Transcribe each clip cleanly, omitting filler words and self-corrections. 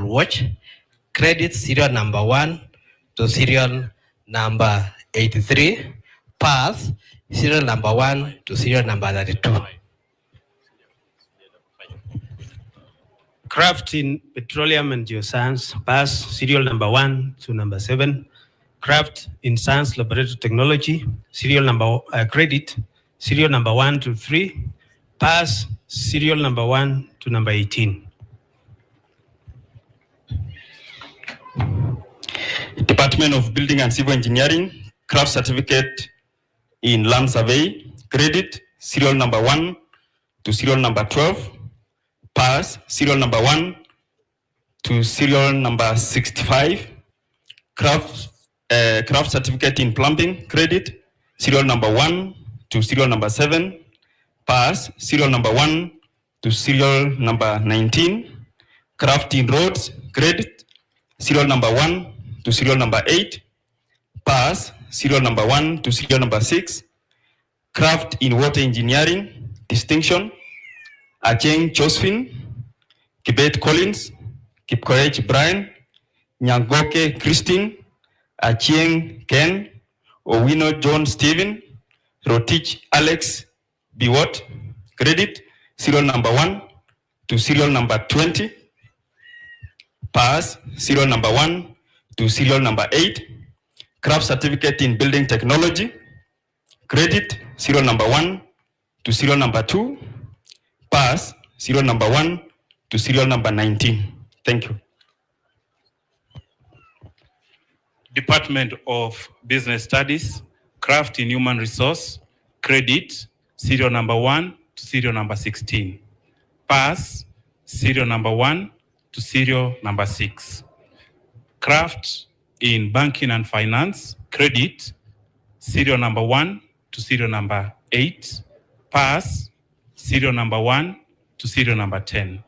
watch, credit serial number 1 to serial number 83, pass serial number 1 to serial number 32. Craft in petroleum and geoscience, pass serial number 1 to number 7. Craft in science laboratory technology, serial number credit, serial number 1 to 3, pass serial number 1 to number 18. Department of Building and Civil Engineering, craft certificate in land survey, credit, serial number 1 to serial number 12, pass serial number 1 to serial number 65. Craft certificate in plumbing, credit, serial number 1 to serial number 7, pass serial number 1 to serial number 19. Craft in roads, credit, serial number 1 to serial number 8, pass serial number 1 to serial number 6. Craft in water engineering, distinction, Acheng Josephine, Kibet Collins, Kipkoech Brian, Nyangoke Christine, Achieng Ken, Owino John Stephen, Rotich Alex Biwot, credit, serial number 1 to serial number 20, pass serial number 1 to serial number 8. Craft certificate in building technology, credit, serial number 1 to serial number 2, pass serial number 1 to serial number 19. Thank you. Department of Business Studies, craft in human resource, credit, serial number 1 to serial number 16. Pass, serial number 1 to serial number 6. Craft in banking and finance, credit, serial number 1 to serial number 8. Pass, serial number 1 to serial number 10.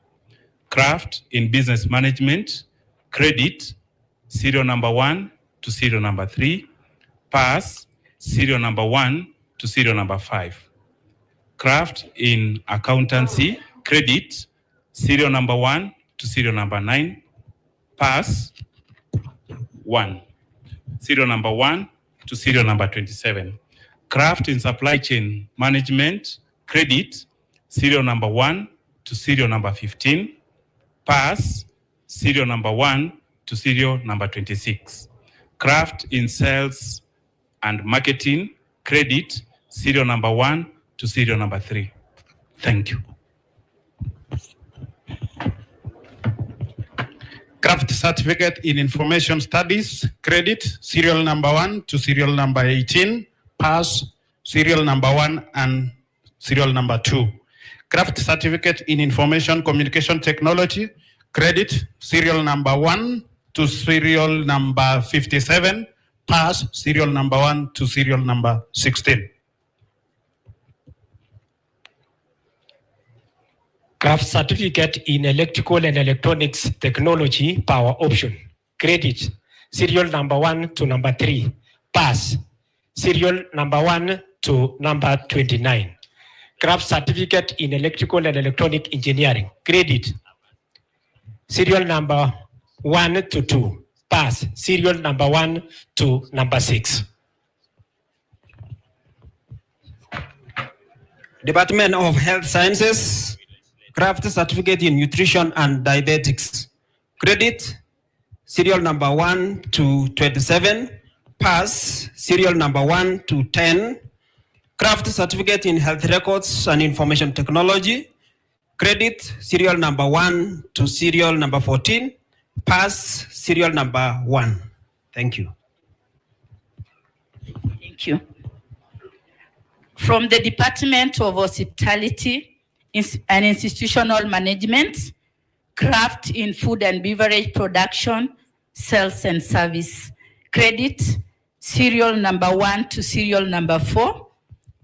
Craft in business management, credit, serial number 1 to serial number 3, pass serial number 1 to serial number 5. Craft in accountancy, credit, serial number 1 to serial number 9, pass 1. Serial number 1 to serial number 27. Craft in supply chain management, credit, serial number 1 to serial number 15, pass serial number 1 to serial number 26. Craft in sales and marketing, credit, serial number 1 to serial number 3. Thank you. Craft certificate in information studies, credit, serial number 1 to serial number 18, pass, serial number 1 and serial number 2. Craft certificate in information communication technology, credit, serial number 1 to serial number 57, pass serial number 1 to serial number 16. Craft certificate in electrical and electronics technology, power option, credit, serial number 1 to number 3, pass serial number 1 to number 29. Craft certificate in electrical and electronic engineering, credit, serial number 1 to 2, pass serial number 1 to number 6. Department of Health Sciences, craft certificate in nutrition and diabetics, credit, serial number 1 to 27, pass serial number 1 to 10. Craft certificate in health records and information technology, credit, serial number 1 to serial number 14, pass serial number 1. Thank you. Thank you. From the Department of Hospitality and Institutional Management, craft in food and beverage production, sales and service, credit, serial number 1 to serial number 4,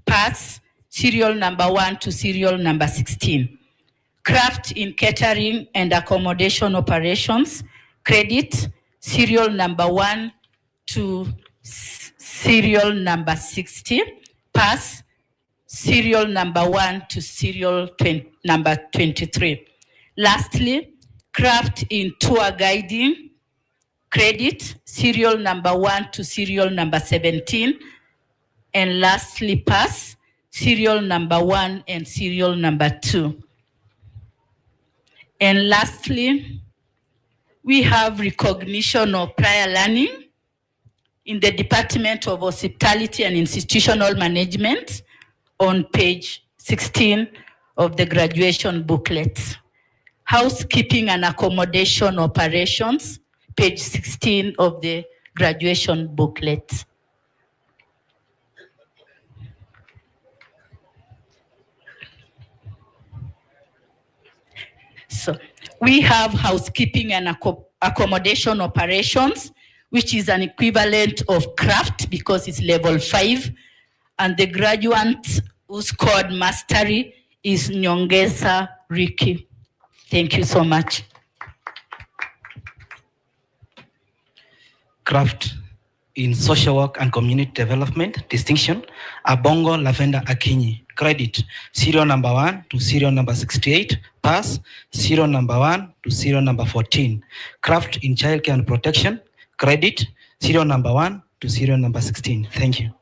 pass serial number 1 to serial number 16. Craft in catering and accommodation operations, credit, serial number 1 to serial number 60, pass serial number 1 to serial number 23. Lastly, craft in tour guiding, credit, serial number 1 to serial number 17. And lastly, pass, serial number 1 and serial number 2. And lastly, we have recognition of prior learning in the Department of Hospitality and Institutional Management on page 16 of the graduation booklet. Housekeeping and accommodation operations, page 16 of the graduation booklet. So we have housekeeping and accommodation operations, which is an equivalent of craft because it's level 5, and the graduate who scored mastery is Nyongesa Ricky. Thank you so much. Craft in social work and community development, distinction, Abongo Lavenda Akinyi. Credit, serial number 1 to serial number 68. Pass, serial number 1 to serial number 14. Craft in childcare and protection. Credit, serial number 1 to serial number 16. Thank you.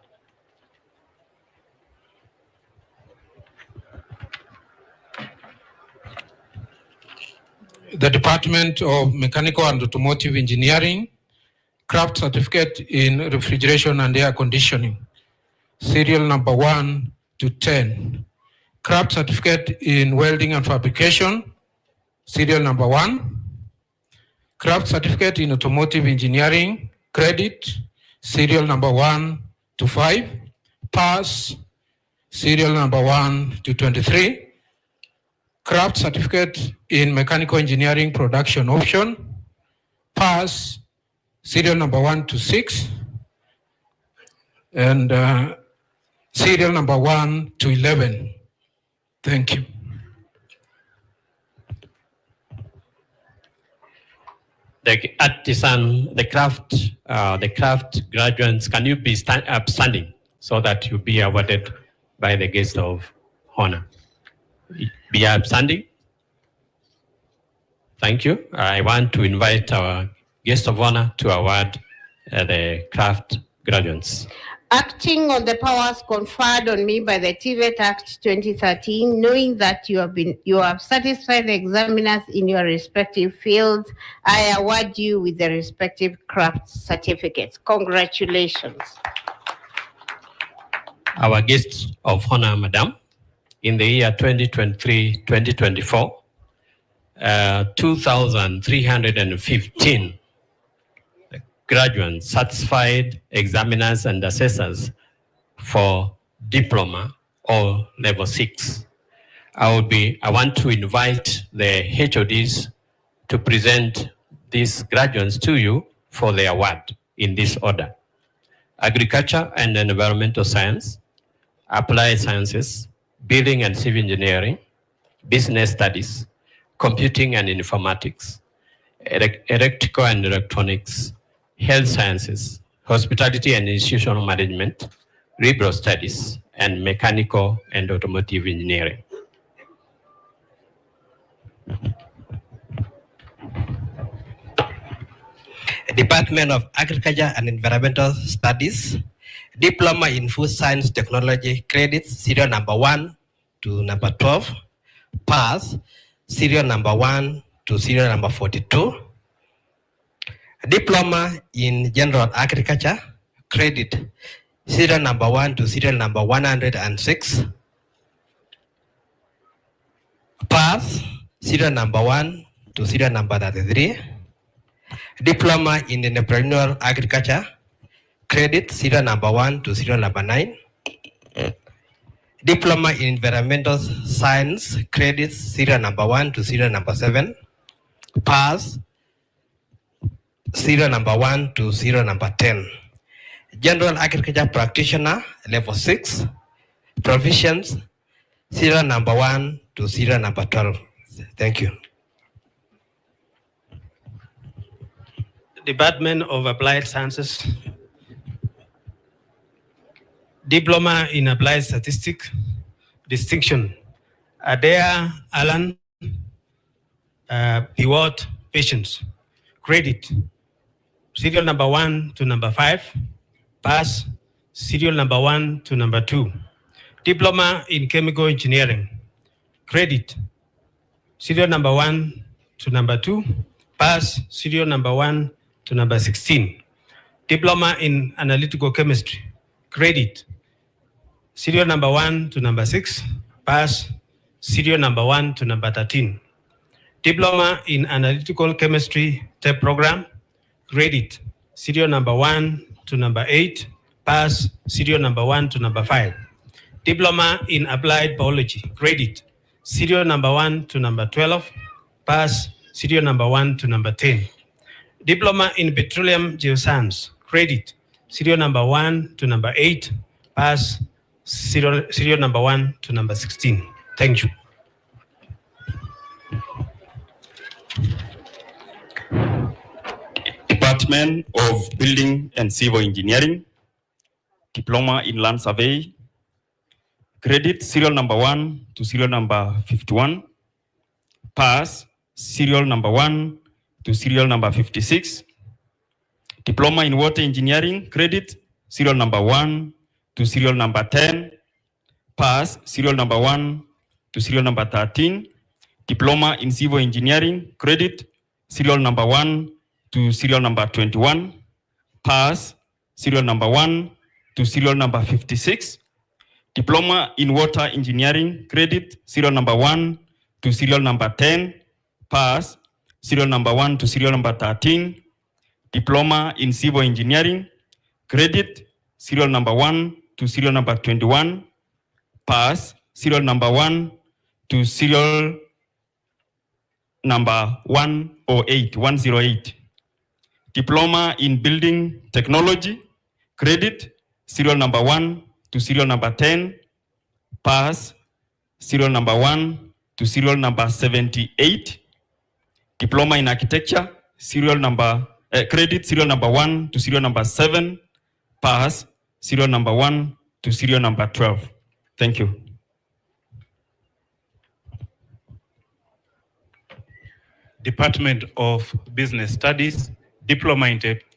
The Department of Mechanical and Automotive Engineering, craft certificate in refrigeration and air conditioning, serial number 1 to 10. Craft certificate in welding and fabrication, serial number 1. Craft certificate in automotive engineering, credit, serial number 1 to 5. Pass, serial number 1 to 23. Craft certificate in mechanical engineering production option, pass, serial number 1 to 6. And serial number 1 to 11. Thank you. The artisan, the craft graduates, can you be standing so that you be awarded by the guest of honor? Be upstanding. Thank you. I want to invite our guest of honor to award the craft graduates. Acting on the powers conferred on me by the TVET Act 2013, knowing that you have satisfied the examiners in your respective fields, I award you with the respective craft certificates. Congratulations. Our guests of honor, Madam, in the year 2023-2024, 2,315 graduates, certified examiners and assessors for diploma or level 6. I want to invite the HODs to present these graduates to you for the award in this order: agriculture and environmental science, applied sciences, building and civil engineering, business studies, computing and informatics, electrical and electronics, health sciences, hospitality and institutional management, liberal studies, and mechanical and automotive engineering. Department of Agriculture and Environmental Studies, Diploma in Food Science Technology, credits, serial number 1 to number 12. Pass, serial number 1 to serial number 42. Diploma in General Agriculture, credit, serial number 1 to serial number 106. Pass, serial number 1 to serial number 33. Diploma in Entrepreneurial Agriculture, credit, serial number 1 to serial number 9. Diploma in Environmental Science, credits, serial number 1 to serial number 7. Pass, serial number 1 to serial number 10. General Agriculture Practitioner, level 6. Provisions, serial number 1 to serial number 12. Thank you. Department of Applied Sciences, Diploma in Applied Statistics, distinction, Adair Alan, pivot patients. Credit, serial number 1 to number 5. Pass, serial number 1 to number 2. Diploma in chemical engineering. Credit, serial number 1 to number 2. Pass, serial number 1 to number 16. Diploma in analytical chemistry. Credit, serial number 1 to number 6. Pass, serial number 1 to number 13. Diploma in analytical chemistry TEP program. Credit, serial number 1 to number 8. Pass, serial number 1 to number 5. Diploma in applied biology. Credit, serial number 1 to number 12. Pass, serial number 1 to number 10. Diploma in petroleum geoscience. Credit, serial number 1 to number 8. Pass, serial number 1 to number 16. Thank you. Department of Building and Civil Engineering, Diploma in Land Survey. Credit, serial number 1 to serial number 51. Pass, serial number 1 to serial number 56. Diploma in Water Engineering. Credit, serial number 1 to serial number 10. Pass, serial number 1 to serial number 13. Diploma in Civil Engineering. Credit, serial number 1 to serial number 21. Pass, serial number 1 to serial number 56. Diploma in Water Engineering. Credit, serial number 1 to serial number 10. Pass, serial number 1 to serial number 13. Diploma in Civil Engineering. Credit, serial number 1 to serial number 21. Pass, serial number 1 to serial number 108. Diploma in Building Technology. Credit, serial number 1 to serial number 10. Pass, serial number 1 to serial number 78. Diploma in Architecture, serial number credit, serial number 1 to serial number 7. Pass, serial number 1 to serial number 12. Thank you. Department of Business Studies, Diploma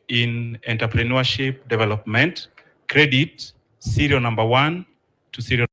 in Entrepreneurship Development. Credit, serial number 1 to serial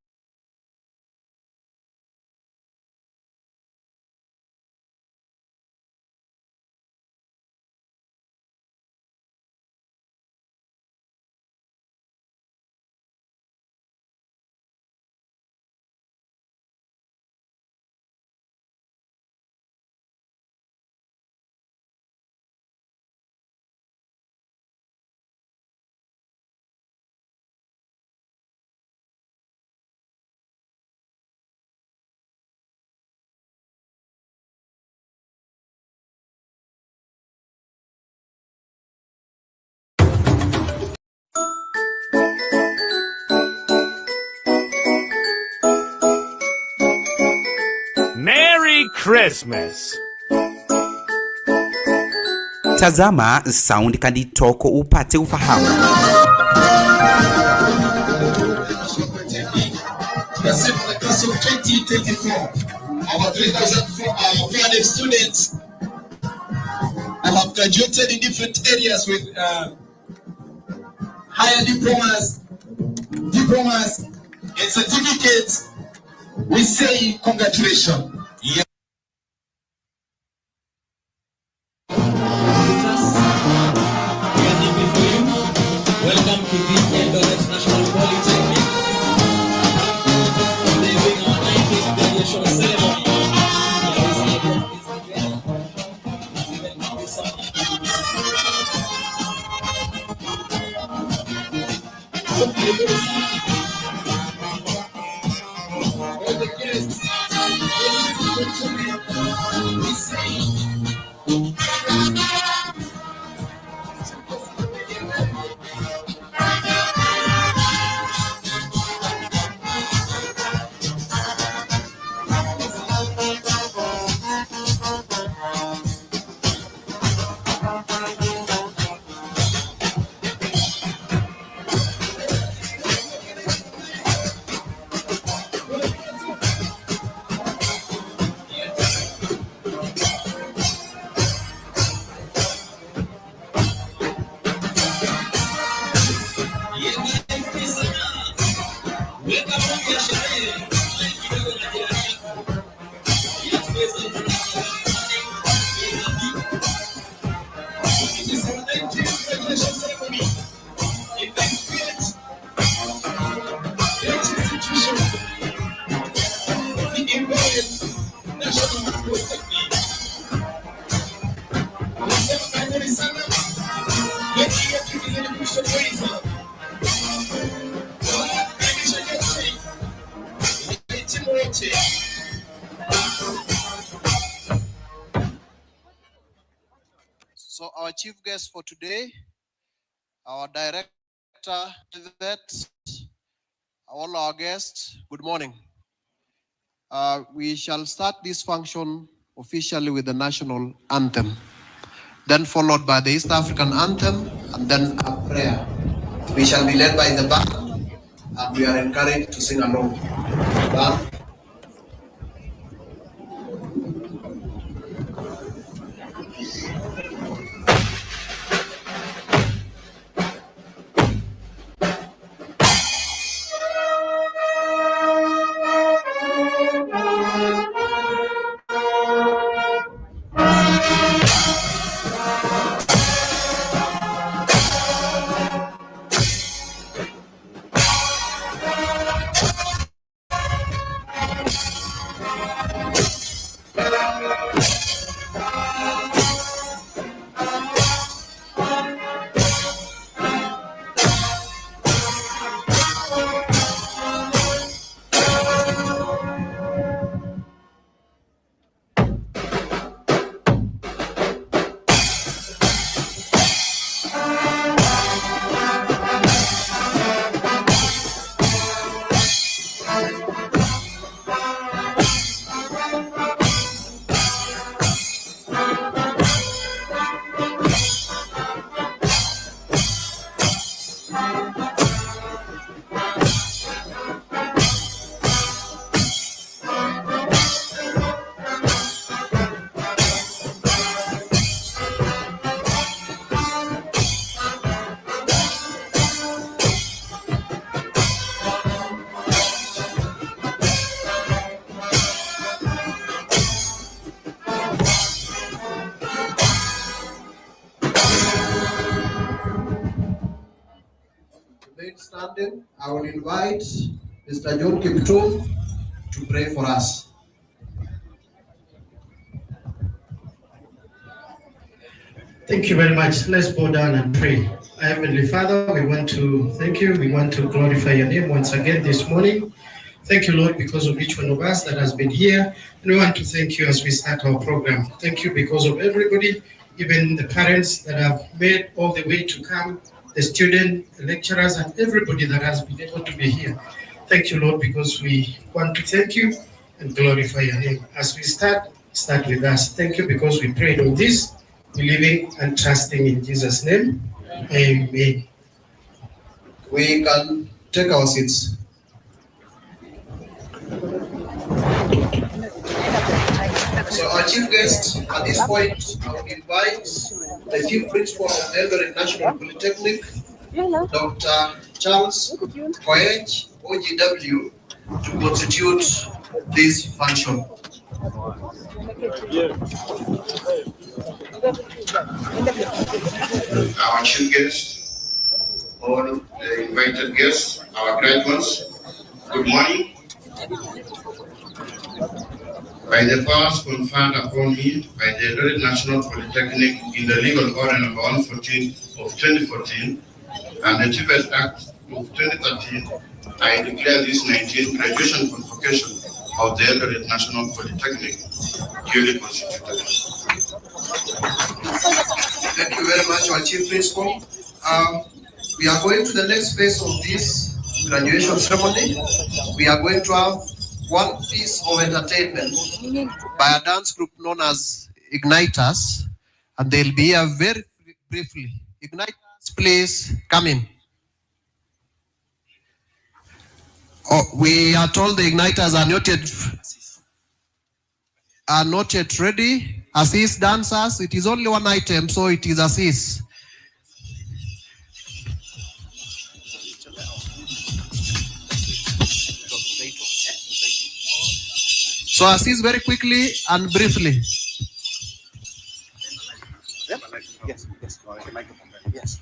Merry Christmas. Tazama Sound Candy Talk upate ufahamu. The class of 2024, our 3,400 students have graduated in different areas with higher diplomas, and certificates. We say congratulations. Yeah. Welcome to the Eldoret National Polytechnic. Today being our 19th graduation ceremony. All the guests, we say So our chief guest for today, our director, all our guests, good morning. We shall start this function officially with the national anthem, then followed by the East African anthem, and then a prayer. We shall be led by the band, and we are encouraged to sing along. Band. Standing, I will invite Mr. John Kiptum to pray for us. Thank you very much. Let's bow down and pray. Heavenly Father, we want to thank you. We want to glorify your name once again this morning. Thank you, Lord, because of each one of us that has been here. And we want to thank you as we start our program. Thank you because of everybody, even the parents that have made all the way to come, the students, the lecturers, and everybody that has been able to be here. Thank you, Lord, because we want to thank you and glorify your name. As we start with us. Thank you because we prayed all this, believing and trusting in Jesus' name. Amen. We can take our seats. So our chief guest at this point, I will invite the chief principal of Eldoret National Polytechnic, Dr. Charles Koech, OGW, to constitute this function. Our chief guests, all the invited guests, our graduates, good morning. By the powers conferred upon me by the Eldoret National Polytechnic in the legal order number 114 of 2014 and the TVET Act of 2013, I declare this 19th graduation convocation of the Eldoret National Polytechnic duly constituted. Thank you very much, our chief principal. We are going to the next phase of this graduation ceremony. We are going to have one piece of entertainment by a dance group known as Igniters, and they'll be here very briefly. Igniters, please come in. Oh, we are told the Igniters are not yet ready. Assist dancers, it is only one item, so it is assist. So assist very quickly and briefly. Yes, yes.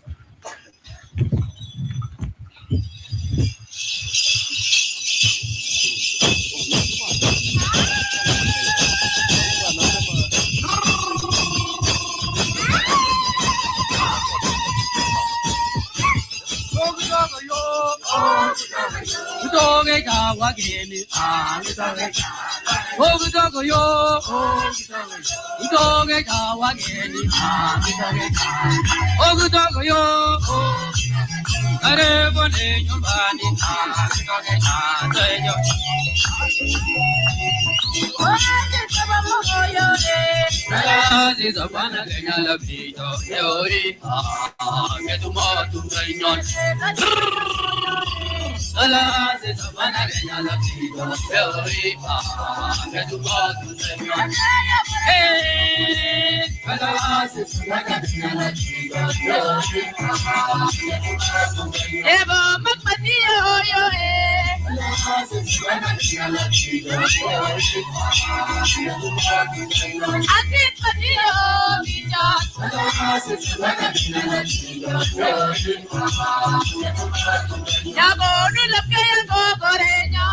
Udoge jawa gedi udoge ogudogo yo are bone nyumbani udoge tejo Ziza bana kenya la pito yori ke tumo tungainyon Ala ziza bana kenya la pito yori ke tumo tungainyon Ala ziza bana kenya la pito yori Ebo makmati yo Ala ziza bana kenya la pito yori Asis Padillo, Villa. Yago nula kaya go goreña.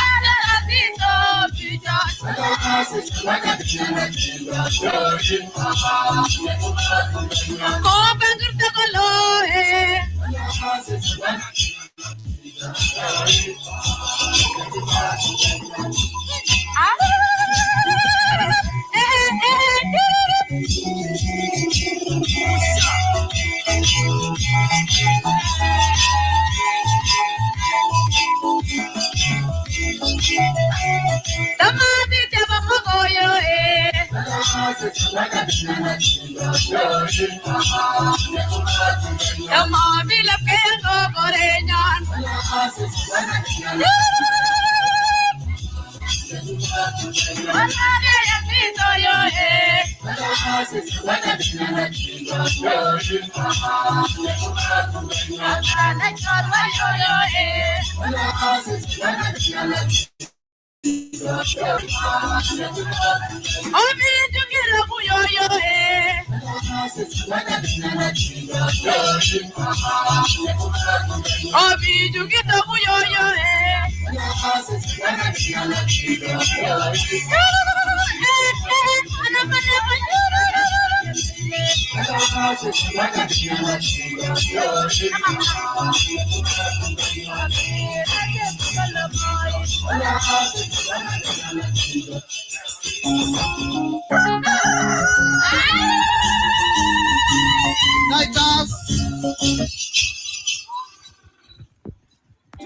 Ala Asis Villa. Copa curta colore.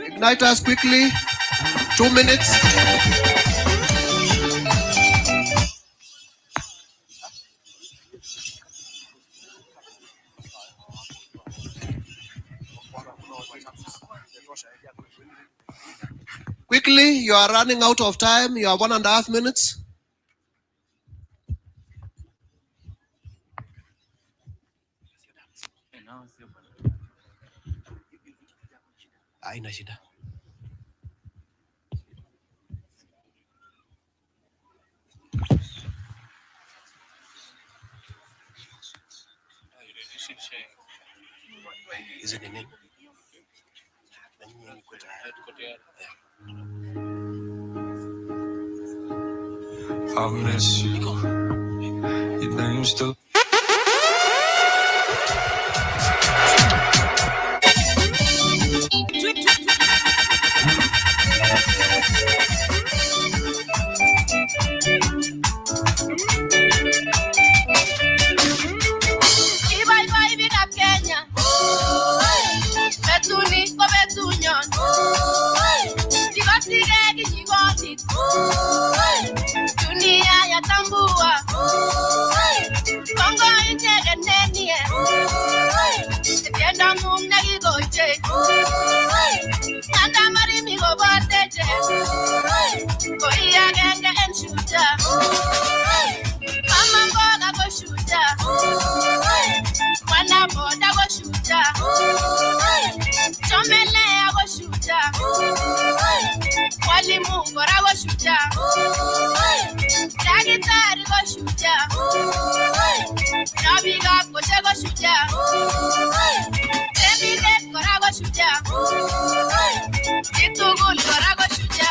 Ignite us quickly. 2 minutes. Quickly, you are running out of time. You have 1.5 minutes. Haina shida. Is it nini? I miss you. Your name's still. Dunia ya tambua Kongo intege nenie Tienda mumna gigoche Nanda marimi goboteje Koia genge enshuta Mama mboga go shuta Wana boda go shuta Chomele ya go shuta Walimu bora go shuta Jagitari go shuta Nabiga kote go shuta Temide bora go shuta Titugul bora go shuta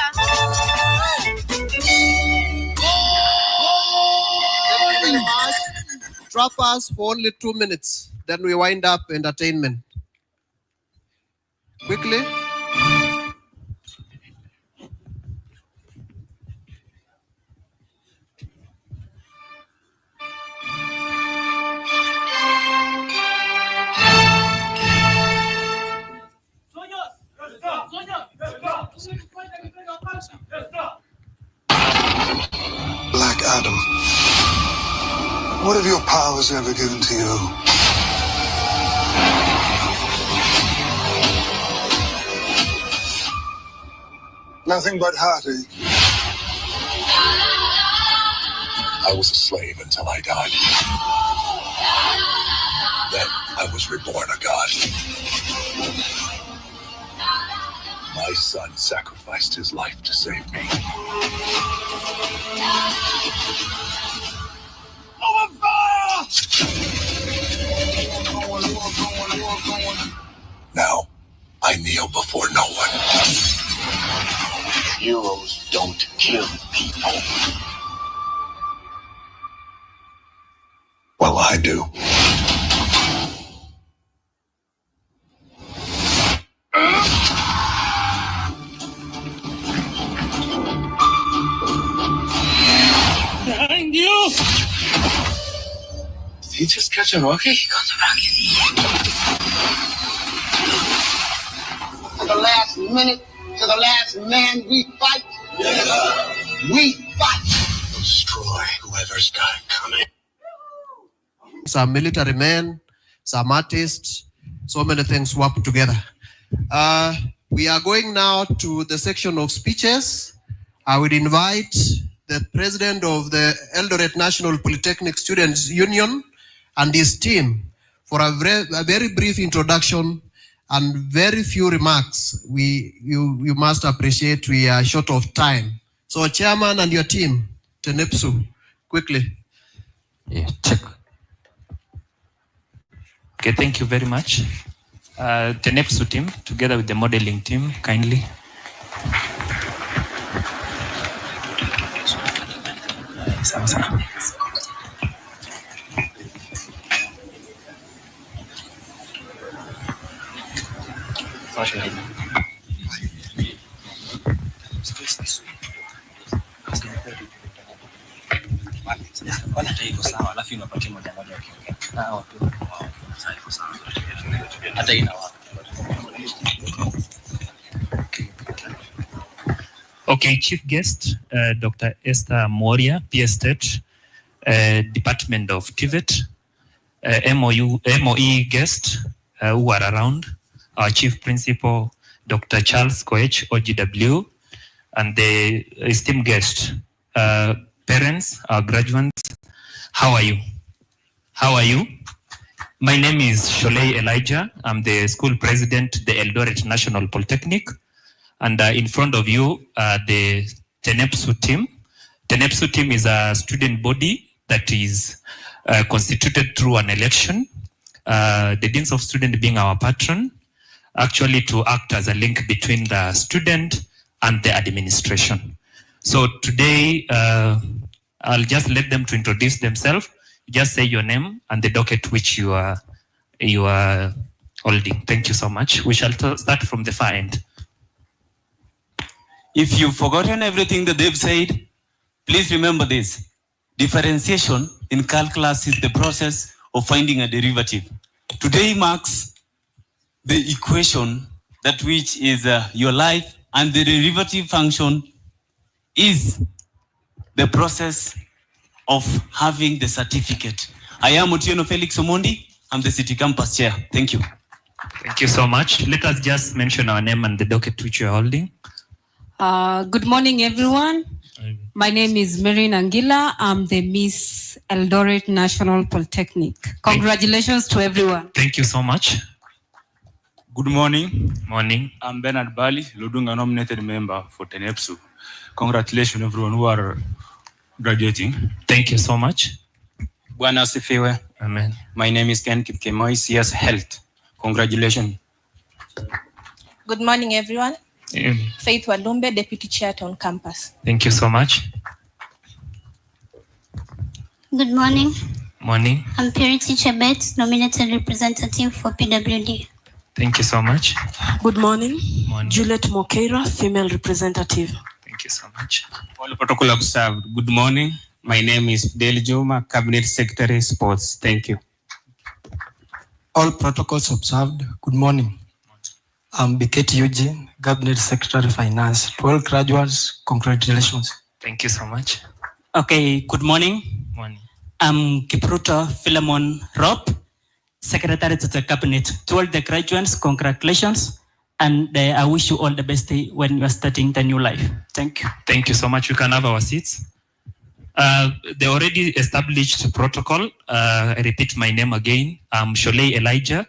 Drop us for only 2 minutes. Then we wind up entertainment. Quickly. Adam, what have your powers ever given to you? Nothing but heartache. I was a slave until I died. Then I was reborn a god. My son sacrificed his life to save me. Over fire! Now, I kneel before no one. Heroes don't kill people. Well, I do. Behind you! Did he just catch a rocket? He got a rocket. To the last minute, to the last man, we fight. Yeah. We fight. Destroy whoever's got it coming. Some military men, some artists, so many things work together. We are going now to the section of speeches. I would invite the president of the Eldoret National Polytechnic Students Union and his team for a very brief introduction and very few remarks. You must appreciate we are short of time. So chairman and your team, TENEPSU, quickly. Yeah, check. Okay, thank you very much. The NEPSU team, together with the modeling team, kindly. Okay, chief guest, Dr. Esther Moria, PS State, Department of TVET, MOE guest who are around, our chief principal, Dr. Charles Koech, OGW, and the esteemed guest, parents, our graduates, how are you? How are you? My name is Sholei Elijah. I'm the school president, the Eldoret National Polytechnic. And in front of you, the TENEPSU team. TENEPSU team is a student body that is constituted through an election. The Deans of Student being our patron, actually to act as a link between the student and the administration. So today, I'll just let them to introduce themselves. Just say your name and the docket which you are holding. Thank you so much. We shall start from the far end. If you've forgotten everything that they've said, please remember this. Differentiation in calculus is the process of finding a derivative. Today marks the equation that which is your life, and the derivative function is the process of having the certificate. I am Otieno Felix Omondi. I'm the city campus chair. Thank you. Thank you so much. Let us just mention our name and the docket which you're holding. Good morning, everyone. My name is Mary Nangila. I'm the Miss Eldoret National Polytechnic. Congratulations to everyone. Thank you so much. Good morning. Morning. I'm Bernard Bali, Ludunga nominated member for TENEPSU. Congratulations everyone who are graduating. Thank you so much. Bwana asifiwe. Amen. My name is Ken Kipkemoi, CS Health. Congratulations. Good morning, everyone. Mm. Faith Walumbe, Deputy Chair Town Campus. Thank you so much. Good morning. Morning. I'm Purity Chebet, nominated representative for PWD. Thank you so much. Good morning. Morning. Juliet Mokeira, female representative. Thank you so much. All protocol observed. Good morning. My name is Fidel Juma, Cabinet Secretary, Sports. Thank you. All protocols observed. Good morning. I'm Biketi Eugene, Cabinet Secretary, Finance. To all graduates, congratulations. Thank you so much. Okay, good morning. Morning. I'm Kipruto Philemon Rop, Secretary to the Cabinet. To all the graduates, congratulations, and I wish you all the best when you are starting the new life. Thank you. Thank you so much. We can have our seats. The already established protocol. I repeat my name again. I'm Sholei Elijah,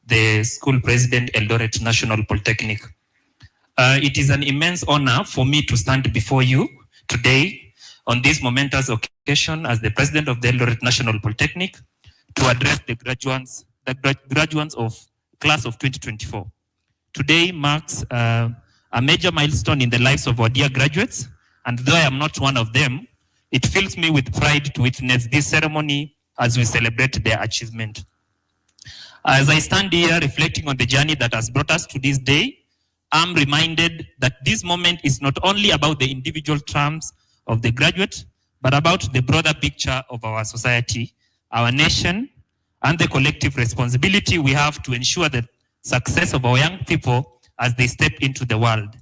the school president, Eldoret National Polytechnic. It is an immense honor for me to stand before you today on this momentous occasion as the president of the Eldoret National Polytechnic to address the graduates of class of 2024. Today marks a major milestone in the lives of our dear graduates, and though I am not one of them, it fills me with pride to witness this ceremony as we celebrate their achievement. As I stand here reflecting on the journey that has brought us to this day, I'm reminded that this moment is not only about the individual terms of the graduate, but about the broader picture of our society, our nation, and the collective responsibility we have to ensure the success of our young people as they step into the world.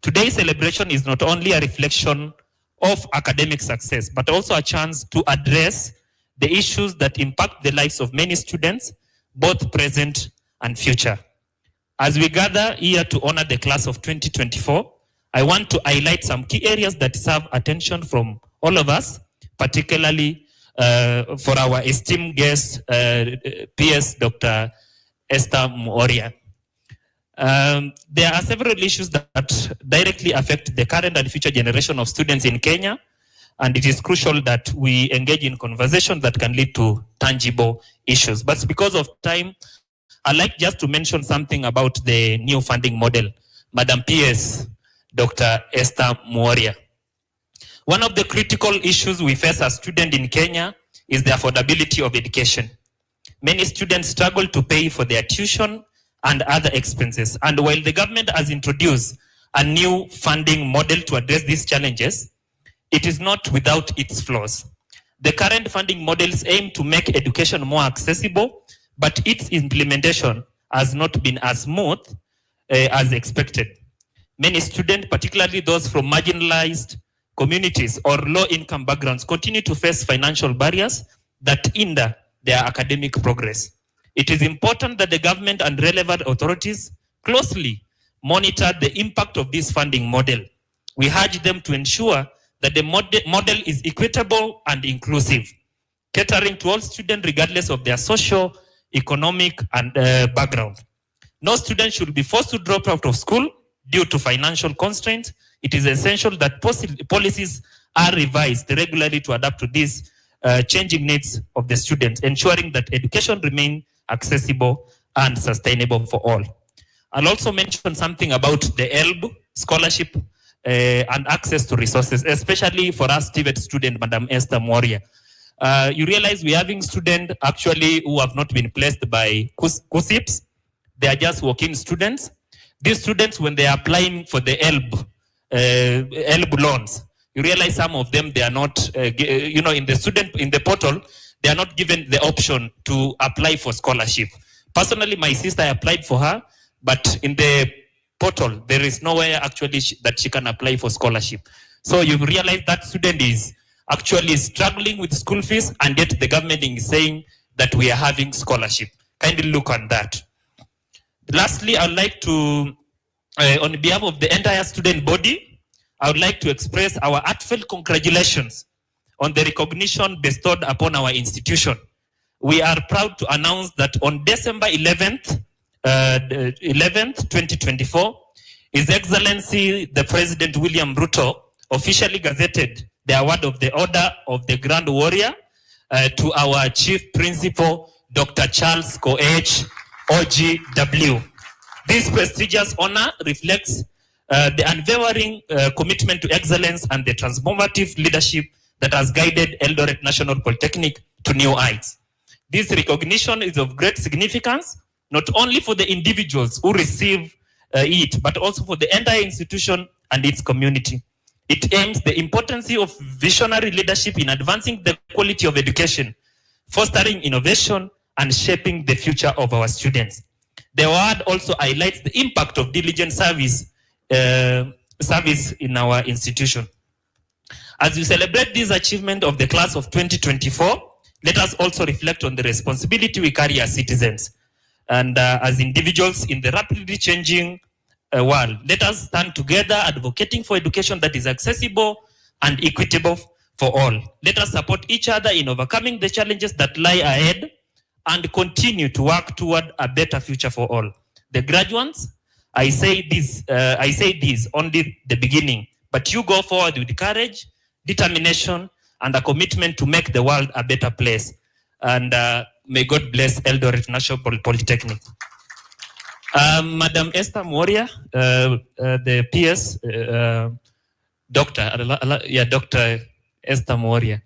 Today's celebration is not only a reflection of academic success, but also a chance to address the issues that impact the lives of many students, both present and future. As we gather here to honor the class of 2024, I want to highlight some key areas that deserve attention from all of us, particularly for our esteemed guest, PS Dr. Esther Muoria. There are several issues that directly affect the current and future generation of students in Kenya, and it is crucial that we engage in conversation that can lead to tangible issues. But because of time, I'd like just to mention something about the new funding model. Madam PS Dr. Esther Muoria. One of the critical issues we face as students in Kenya is the affordability of education. Many students struggle to pay for their tuition and other expenses. And while the government has introduced a new funding model to address these challenges, it is not without its flaws. The current funding models aim to make education more accessible, but its implementation has not been as smooth as expected. Many students, particularly those from marginalized communities or low-income backgrounds, continue to face financial barriers that hinder their academic progress. It is important that the government and relevant authorities closely monitor the impact of this funding model. We urge them to ensure that the model is equitable and inclusive, catering to all students regardless of their social, economic, and background. No student should be forced to drop out of school due to financial constraints. It is essential that policies are revised regularly to adapt to these changing needs of the students, ensuring that education remains accessible and sustainable for all. I'll also mention something about the ELB scholarship and access to resources, especially for us TVET student, Madam Esther Muoria. You realize we're having students actually who have not been placed by KUSIPs. They are just walk-in students. These students, when they are applying for the ELB loans, you realize some of them, they are not, in the portal, they are not given the option to apply for scholarship. Personally, my sister applied for her, but in the portal, there is nowhere actually that she can apply for scholarship. So you realize that student is actually struggling with school fees, and yet the government is saying that we are having scholarship. Kindly look on that. Lastly, I would like to, on behalf of the entire student body, I would like to express our heartfelt congratulations on the recognition bestowed upon our institution. We are proud to announce that on December 11th, 2024, His Excellency the President William Ruto officially gazetted the award of the Order of the Grand Warrior to our Chief Principal, Dr. Charles Koech, OGW. This prestigious honor reflects the unwavering commitment to excellence and the transformative leadership that has guided Eldoret National Polytechnic to new heights. This recognition is of great significance, not only for the individuals who receive it, but also for the entire institution and its community. It aims the importance of visionary leadership in advancing the quality of education, fostering innovation, and shaping the future of our students. The award also highlights the impact of diligent service in our institution. As we celebrate this achievement of the class of 2024, let us also reflect on the responsibility we carry as citizens and as individuals in the rapidly changing world. Let us stand together advocating for education that is accessible and equitable for all. Let us support each other in overcoming the challenges that lie ahead and continue to work toward a better future for all. The graduates, I say this only the beginning, but you go forward with courage, determination, and a commitment to make the world a better place. And may God bless Eldoret National Polytechnic. Madam Esther Moria, the PS, Dr. Esther Moria.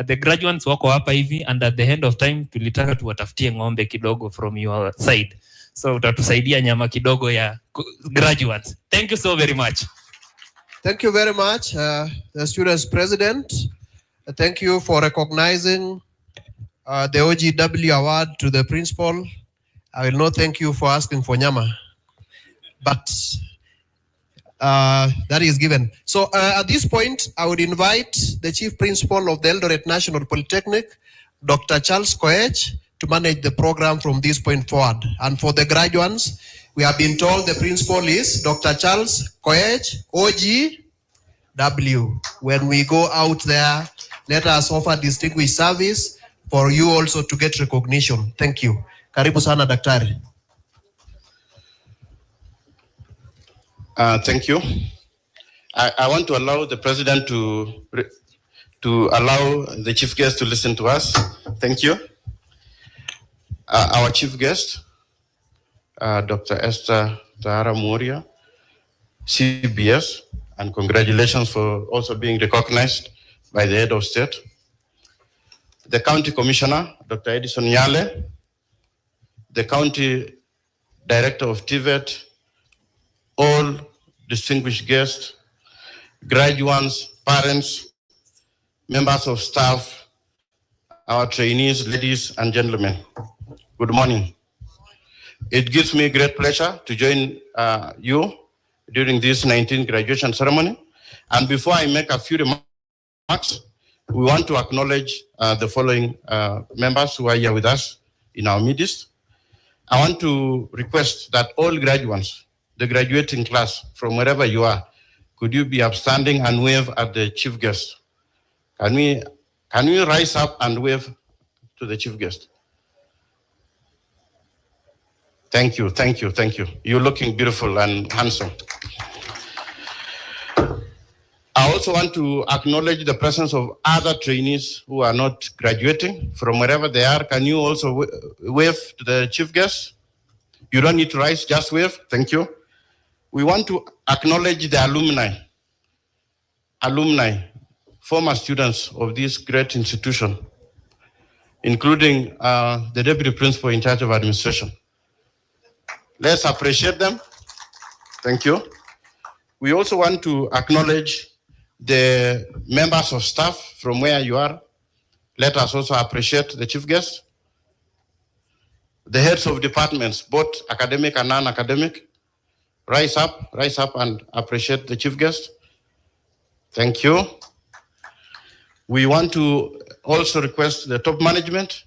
The graduates wako hapa hivi, and at the end of time tulitaka tuwatafutie ng'ombe kidogo from your side. So utatusaidia nyama kidogo ya graduates. Thank you so very much. Thank you very much, the students president. Thank you for recognizing the OGW award to the principal. I will not thank you for asking for nyama, but that is given. So at this point, I would invite the chief principal of the Eldoret National Polytechnic, Dr. Charles Koech, to manage the program from this point forward. And for the graduates, we have been told the principal is Dr. Charles Koech, OGW. When we go out there, let us offer distinguished service for you also to get recognition. Thank you. Karibu sana daktari. Thank you. I want to allow the president to allow the chief guest to listen to us. Thank you. Our chief guest, Dr. Esther Tahara Moria, CBS, and congratulations for also being recognized by the head of state. The county commissioner, Dr. Edison Nyale, the county director of TVET, all distinguished guests, graduates, parents, members of staff, our trainees, ladies and gentlemen. Good morning. It gives me great pleasure to join you during this 19th graduation ceremony. And before I make a few remarks, we want to acknowledge the following members who are here with us in our midst. I want to request that all graduates, the graduating class from wherever you are, could you be upstanding and wave at the chief guest? Can we rise up and wave to the chief guest? Thank you, thank you, thank you. You're looking beautiful and handsome. I also want to acknowledge the presence of other trainees who are not graduating from wherever they are. Can you also wave to the chief guest? You don't need to rise, just wave. Thank you. We want to acknowledge the alumni, former students of this great institution, including the deputy principal in charge of administration. Let's appreciate them. Thank you. We also want to acknowledge the members of staff from where you are. Let us also appreciate the chief guest. The heads of departments, both academic and non-academic. Rise up and appreciate the chief guest. Thank you. We want to also request the top management,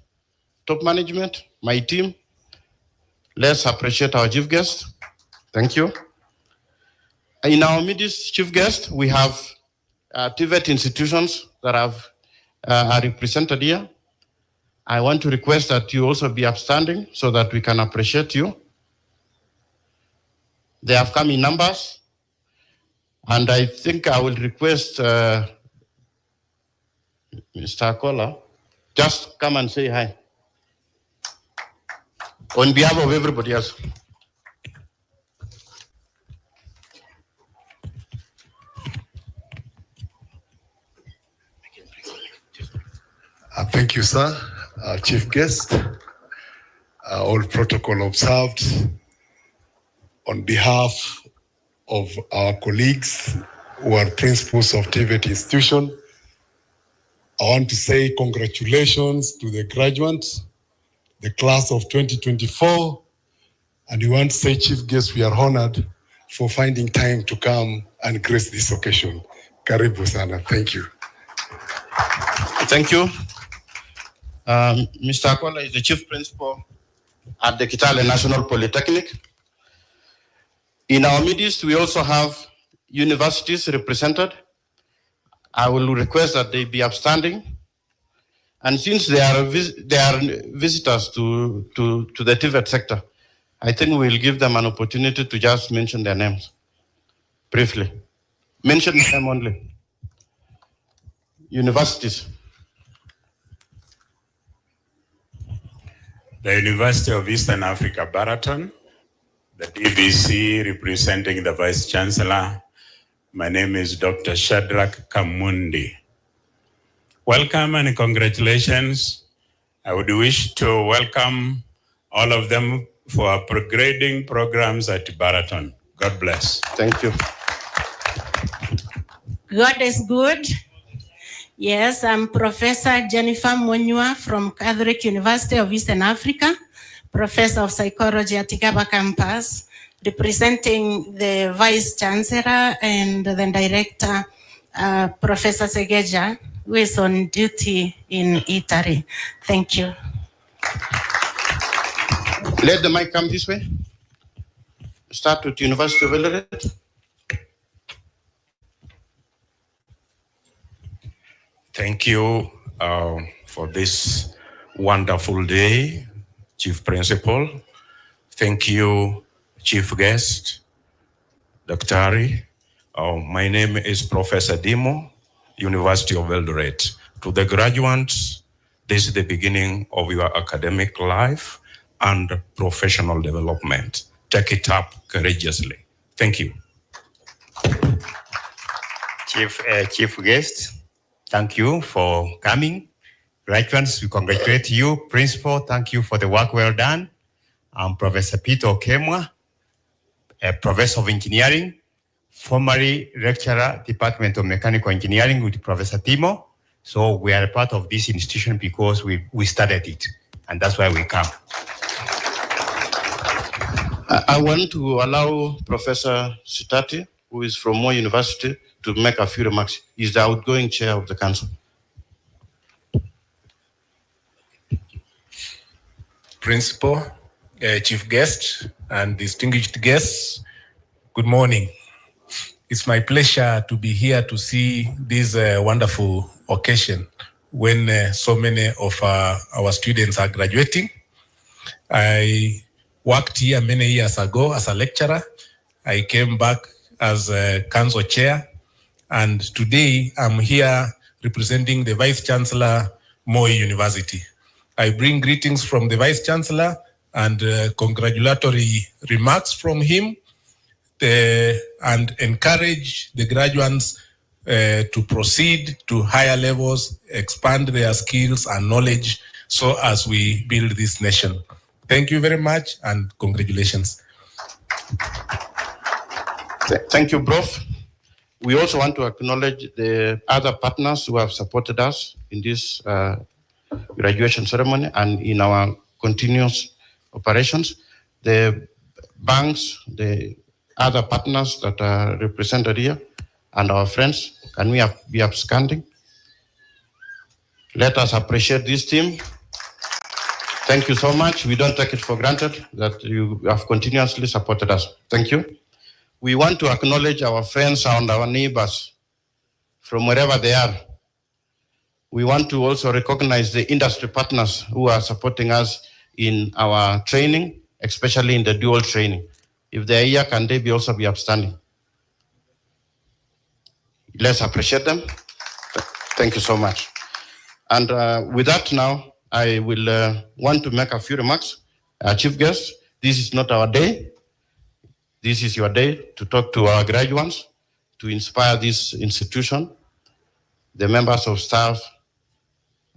my team. Let's appreciate our chief guest. Thank you. In our midst, chief guest, we have TVET institutions that are represented here. I want to request that you also be upstanding so that we can appreciate you. They have come in numbers, and I think I will request Mr. Akola, just come and say hi on behalf of everybody else. Thank you, sir. Chief guest, all protocol observed. On behalf of our colleagues who are principals of TVET institution, I want to say congratulations to the graduates, the class of 2024, and we want to say, chief guest, we are honored for finding time to come and grace this occasion. Karibu sana. Thank you. Thank you. Mr. Akola is the Chief Principal at the Kitale National Polytechnic. In our midst, we also have universities represented. I will request that they be upstanding. And since they are visitors to the TVET sector, I think we'll give them an opportunity to just mention their names briefly. Mention them only. Universities. The University of Eastern Africa, Baraton, the DVC representing the Vice Chancellor. My name is Dr. Shadrach Kamundi. Welcome and congratulations. I would wish to welcome all of them for upgrading programs at Baraton. God bless. Thank you. God is good. Yes, I'm Professor Jennifer Monyua from Catholic University of Eastern Africa, Professor of Psychology at Igaba campus, representing the Vice Chancellor and the Director, Professor Segeja, who is on duty in Italy. Thank you. Let the mic come this way. Start with University of Eldoret. Thank you for this wonderful day, Chief Principal. Thank you, Chief Guest, Dr. Ari. My name is Professor Dimo, University of Eldoret. To the graduates, this is the beginning of your academic life and professional development. Take it up courageously. Thank you. Chief Guest, thank you for coming. Graduates, we congratulate you. Principal, thank you for the work well done. I'm Professor Peter Okemwa, a Professor of Engineering, formerly lecturer, Department of Mechanical Engineering with Professor Timo. So we are a part of this institution because we started it, and that's why we come. I want to allow Professor Sitati, who is from Moi University, to make a few remarks. He's the outgoing chair of the council. Principal, Chief Guest, and distinguished guests, good morning. It's my pleasure to be here to see this wonderful occasion when so many of our students are graduating. I worked here many years ago as a lecturer. I came back as a council chair, and today I'm here representing the Vice Chancellor, Moi University. I bring greetings from the Vice Chancellor and congratulatory remarks from him and encourage the graduates to proceed to higher levels, expand their skills and knowledge so as we build this nation. Thank you very much and congratulations. Thank you, Prof. We also want to acknowledge the other partners who have supported us in this graduation ceremony and in our continuous operations. The banks, the other partners that are represented here, and our friends. Can we be upstanding? Let us appreciate this team. Thank you so much. We don't take it for granted that you have continuously supported us. Thank you. We want to acknowledge our friends and our neighbors from wherever they are. We want to also recognize the industry partners who are supporting us in our training, especially in the dual training. If they are here, can they also be upstanding? Let's appreciate them. Thank you so much. And with that now, I will want to make a few remarks. Chief Guest, this is not our day. This is your day to talk to our graduates, to inspire this institution, the members of staff,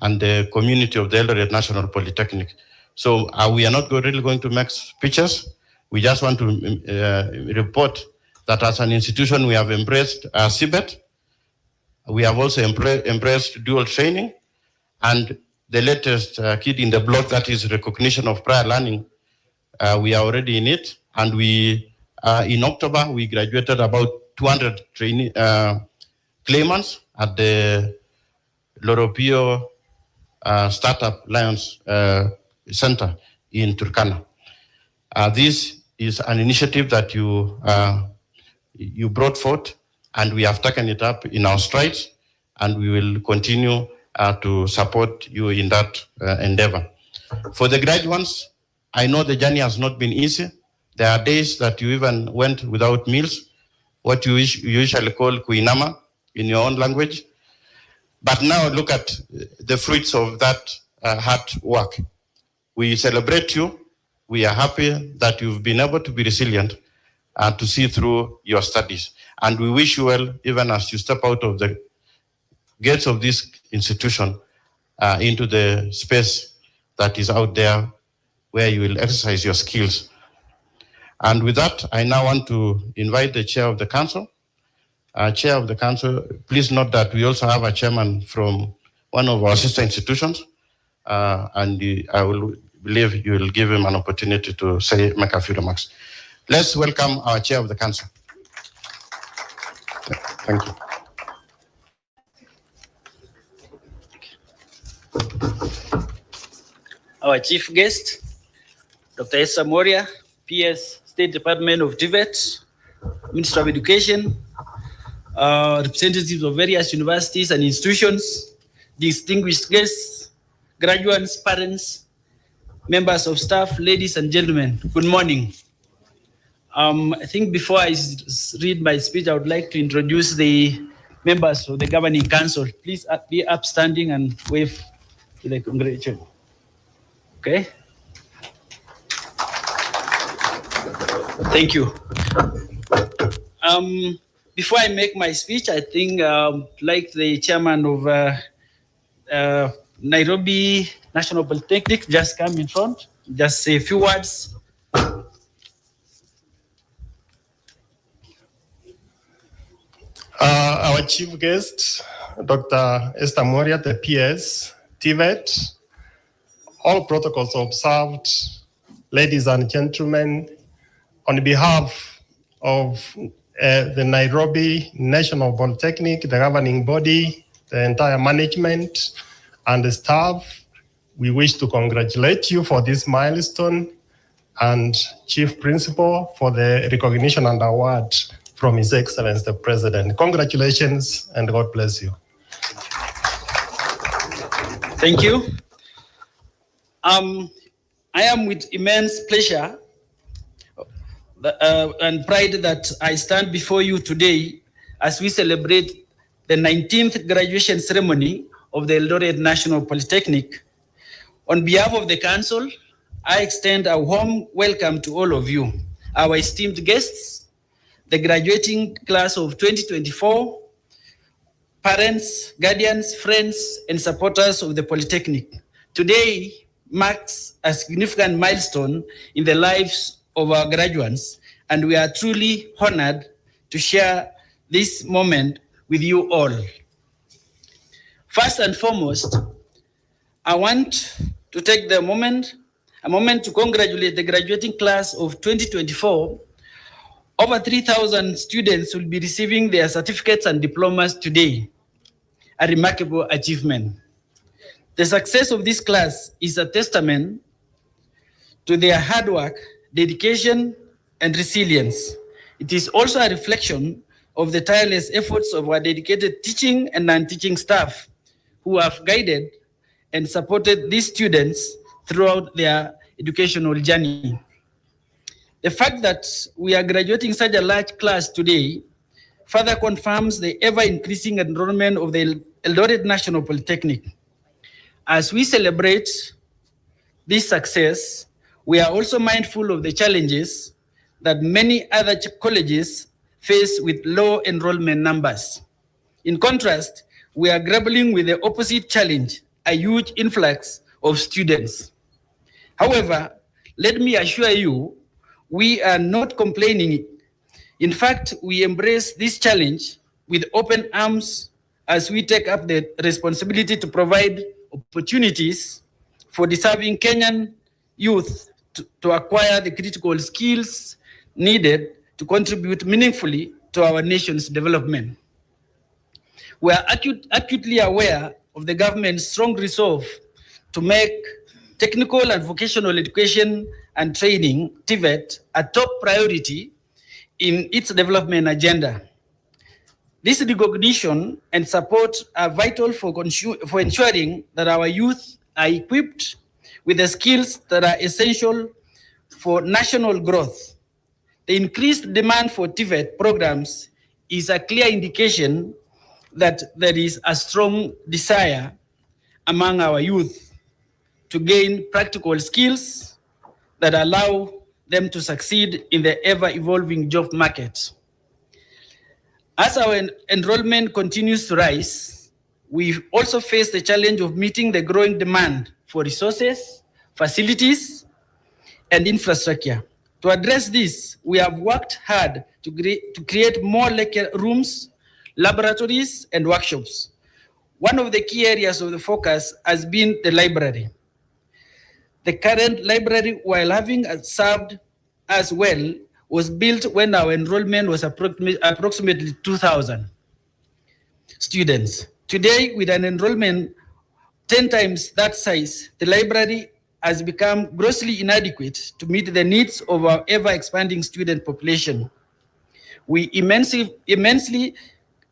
and the community of the Eldoret National Polytechnic. So we are not really going to make speeches. We just want to report that as an institution, we have embraced CBET. We have also embraced dual training. And the latest kid in the block, that is recognition of prior learning, we are already in it. And we, in October, we graduated about 200 claimants at the Loropio Startup Lions Center in Turkana. This is an initiative that you brought forth, and we have taken it up in our strides, and we will continue to support you in that endeavor. For the graduates, I know the journey has not been easy. There are days that you even went without meals, what you usually call kuinama in your own language. But now look at the fruits of that hard work. We celebrate you. We are happy that you've been able to be resilient and to see through your studies. And we wish you well, even as you step out of the gates of this institution into the space that is out there where you will exercise your skills. And with that, I now want to invite the chair of the council. Chair of the council, please note that we also have a chairman from one of our sister institutions, and I will believe you will give him an opportunity to make a few remarks. Let's welcome our chair of the council. Thank you. Our chief guest, Dr. Esther Moria, PS, State Department of TVET, Minister of Education, representatives of various universities and institutions, distinguished guests, graduates, parents, members of staff, ladies and gentlemen, good morning. I think before I read my speech, I would like to introduce the members of the Governing Council. Please be upstanding and wave to the congregation. Okay. Thank you. Before I make my speech, I think like the chairman of Nairobi National Polytechnic just come in front, just say a few words. Our chief guest, Dr. Esther Moria, the PS, TVET, all protocols observed, ladies and gentlemen, on behalf of the Nairobi National Polytechnic, the governing body, the entire management, and the staff, we wish to congratulate you for this milestone, and Chief Principal for the recognition and award from His Excellency the President. Congratulations and God bless you. Thank you. I am with immense pleasure and pride that I stand before you today as we celebrate the 19th graduation ceremony of the Eldoret National Polytechnic. On behalf of the council, I extend a warm welcome to all of you, our esteemed guests, the graduating class of 2024, parents, guardians, friends, and supporters of the Polytechnic. Today marks a significant milestone in the lives of our graduates, and we are truly honored to share this moment with you all. First and foremost, I want to take a moment to congratulate the graduating class of 2024. Over 3,000 students will be receiving their certificates and diplomas today, a remarkable achievement. The success of this class is a testament to their hard work, dedication, and resilience. It is also a reflection of the tireless efforts of our dedicated teaching and non-teaching staff who have guided and supported these students throughout their educational journey. The fact that we are graduating such a large class today further confirms the ever-increasing enrollment of the Eldoret National Polytechnic. As we celebrate this success, we are also mindful of the challenges that many other colleges face with low enrollment numbers. In contrast, we are grappling with the opposite challenge, a huge influx of students. However, let me assure you, we are not complaining. In fact, we embrace this challenge with open arms as we take up the responsibility to provide opportunities for deserving Kenyan youth to acquire the critical skills needed to contribute meaningfully to our nation's development. We are acutely aware of the government's strong resolve to make technical and vocational education and training, TVET, a top priority in its development agenda. This recognition and support are vital for ensuring that our youth are equipped with the skills that are essential for national growth. The increased demand for TVET programs is a clear indication that there is a strong desire among our youth to gain practical skills that allow them to succeed in the ever-evolving job market. As our enrollment continues to rise, we also face the challenge of meeting the growing demand for resources, facilities, and infrastructure. To address this, we have worked hard to create more lecture rooms, laboratories, and workshops. One of the key areas of the focus has been the library. The current library, while having served as well, was built when our enrollment was approximately 2,000 students. Today, with an enrollment 10 times that size, the library has become grossly inadequate to meet the needs of our ever-expanding student population. We are immensely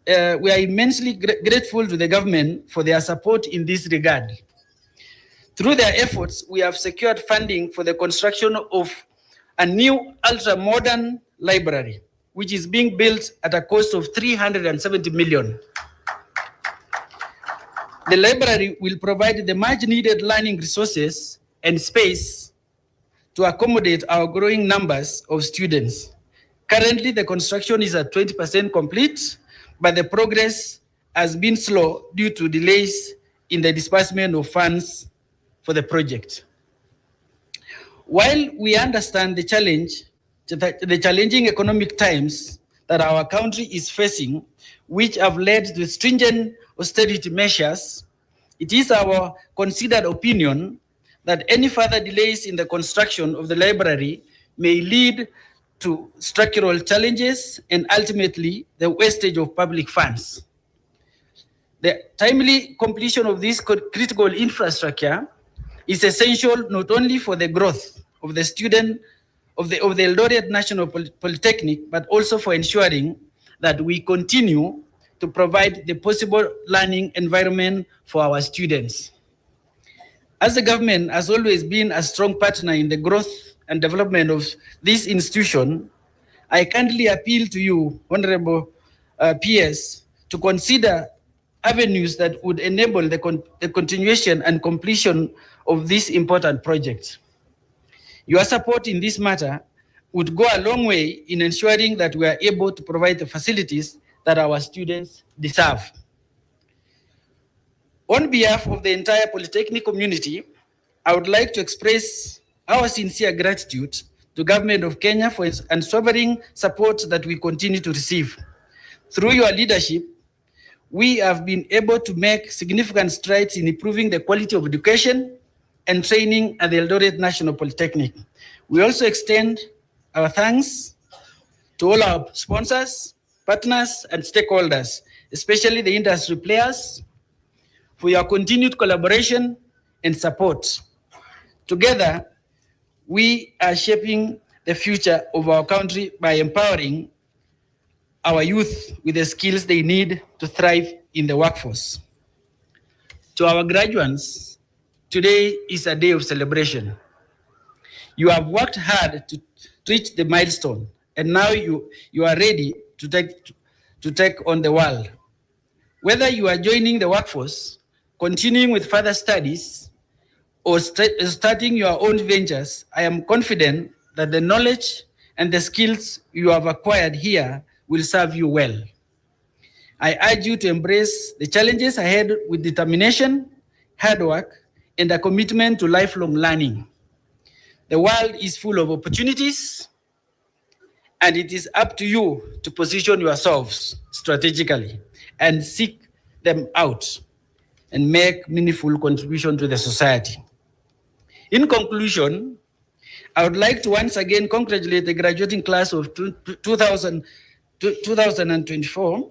grateful to the government for their support in this regard. Through their efforts, we have secured funding for the construction of a new ultra-modern library, which is being built at a cost of 370 million. The library will provide the much-needed learning resources and space to accommodate our growing numbers of students. Currently, the construction is at 20% complete, but the progress has been slow due to delays in the disbursement of funds for the project. While we understand the challenging economic times that our country is facing, which have led to stringent austerity measures, it is our considered opinion that any further delays in the construction of the library may lead to structural challenges and ultimately the wastage of public funds. The timely completion of this critical infrastructure is essential not only for the growth of the Eldoret National Polytechnic, but also for ensuring that we continue to provide the possible learning environment for our students. As the government has always been a strong partner in the growth and development of this institution, I kindly appeal to you, Honorable PS, to consider avenues that would enable the continuation and completion of this important project. Your support in this matter would go a long way in ensuring that we are able to provide the facilities that our students deserve. On behalf of the entire Polytechnic community, I would like to express our sincere gratitude to the Government of Kenya for its unwavering support that we continue to receive. Through your leadership, we have been able to make significant strides in improving the quality of education and training at the Eldoret National Polytechnic. We also extend our thanks to all our sponsors, partners, and stakeholders, especially the industry players, for your continued collaboration and support. Together, we are shaping the future of our country by empowering our youth with the skills they need to thrive in the workforce. To our graduates, today is a day of celebration. You have worked hard to reach the milestone, and now you are ready to take on the world. Whether you are joining the workforce, continuing with further studies, or starting your own ventures, I am confident that the knowledge and the skills you have acquired here will serve you well. I urge you to embrace the challenges ahead with determination, hard work, and a commitment to lifelong learning. The world is full of opportunities, and it is up to you to position yourselves strategically and seek them out and make meaningful contribution to the society. In conclusion, I would like to once again congratulate the graduating class of 2024,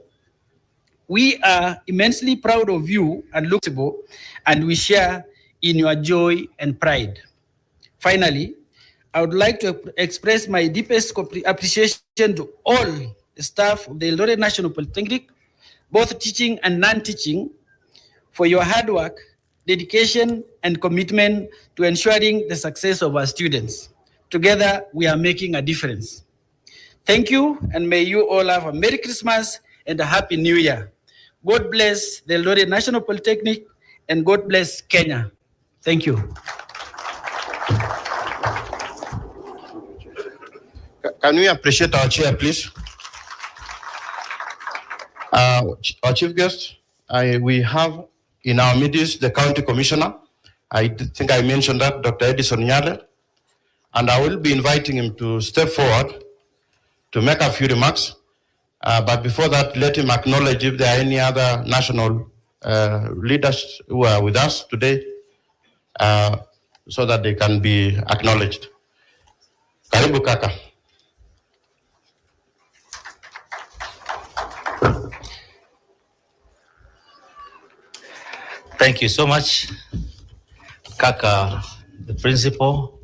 We are immensely proud of you and look forward, and we share in your joy and pride. Finally, I would like to express my deepest appreciation to all the staff of the Eldoret National Polytechnic, both teaching and non-teaching, for your hard work, dedication, and commitment to ensuring the success of our students. Together, we are making a difference. Thank you, and may you all have a Merry Christmas and a Happy New Year. God bless the Eldoret National Polytechnic, and God bless Kenya. Thank you. Can we appreciate our chair, please? Our chief guest, we have in our midst the county commissioner. I think I mentioned that, Dr. Edison Nyale, and I will be inviting him to step forward to make a few remarks. But before that, let him acknowledge if there are any other national leaders who are with us today, so that they can be acknowledged. Karibu kaka. Thank you so much, Kaka, the principal,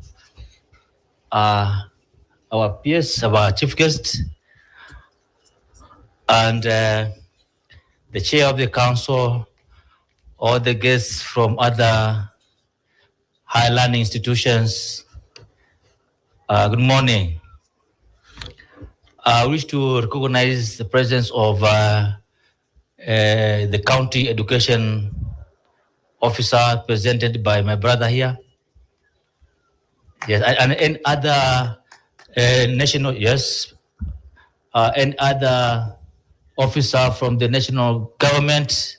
our peers, our chief guest, and the chair of the council, all the guests from other higher learning institutions. Good morning. I wish to recognize the presence of the county education officer presented by my brother here. Yes, and other national, yes, and other officer from the national government.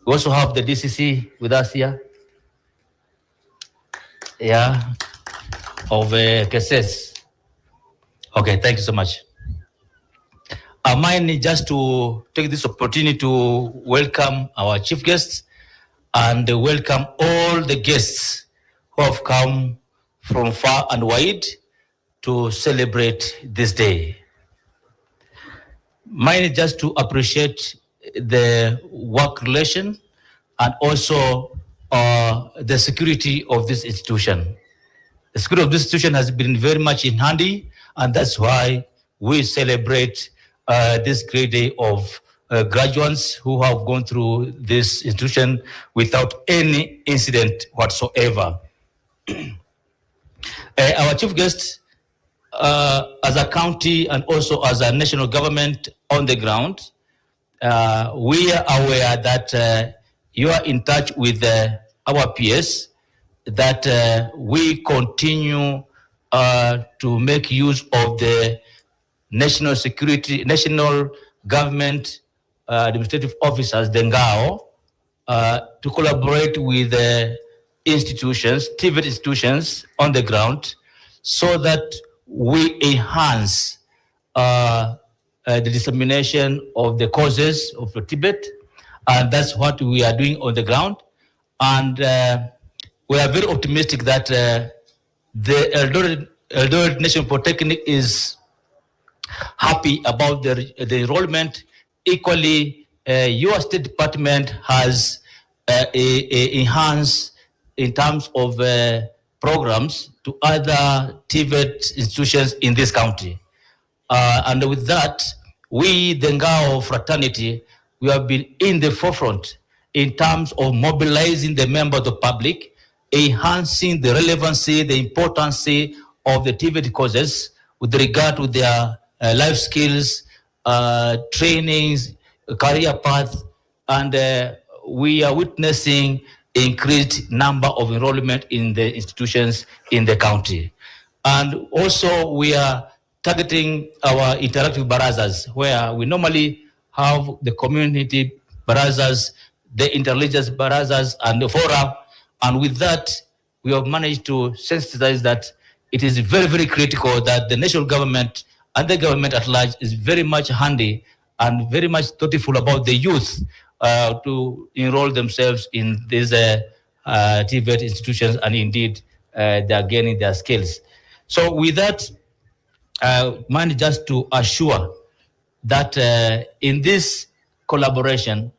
We also have the DCC with us here. Yeah, of cases. Okay, thank you so much. I mind just to take this opportunity to welcome our chief guests and welcome all the guests who have come from far and wide to celebrate this day. Mine just to appreciate the work relation and also the security of this institution. The security of this institution has been very much in handy, and that's why we celebrate this great day of graduates who have gone through this institution without any incident whatsoever. Our chief guest, as a county and also as a national government on the ground, we are aware that you are in touch with our peers, that we continue to make use of the national security, national government administrative officers, the NGAO, to collaborate with institutions, TVET institutions on the ground, so that we enhance the dissemination of the causes of Tibet, and that's what we are doing on the ground. And we are very optimistic that the Eldoret National Polytechnic is happy about the enrollment. Equally, your state department has enhanced in terms of programs to other TVET institutions in this county. And with that, we, the Ngao fraternity, we have been in the forefront in terms of mobilizing the members of the public, enhancing the relevancy, the importance of the TVET courses with regard to their life skills, trainings, career path, and we are witnessing increased number of enrollment in the institutions in the county. And also we are targeting our interactive barazas, where we normally have the community barazas, the interreligious barazas, and the fora. And with that, we have managed to sensitize that it is very, very critical that the national government and the government at large is very much handy and very much thoughtful about the youth to enroll themselves in these TVET institutions, and indeed they are gaining their skills. So with that, mind just to assure that in this collaboration,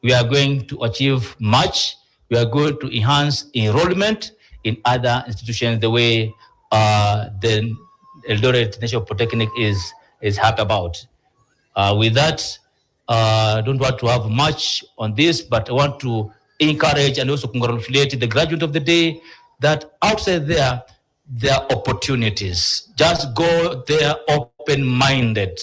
we are going to achieve much. We are going to enhance enrollment in other institutions the way the Eldoret National Polytechnic is happy about. With that, I don't want to have much on this, but I want to encourage and also congratulate the graduate of the day that outside there are opportunities. Just go there open-minded.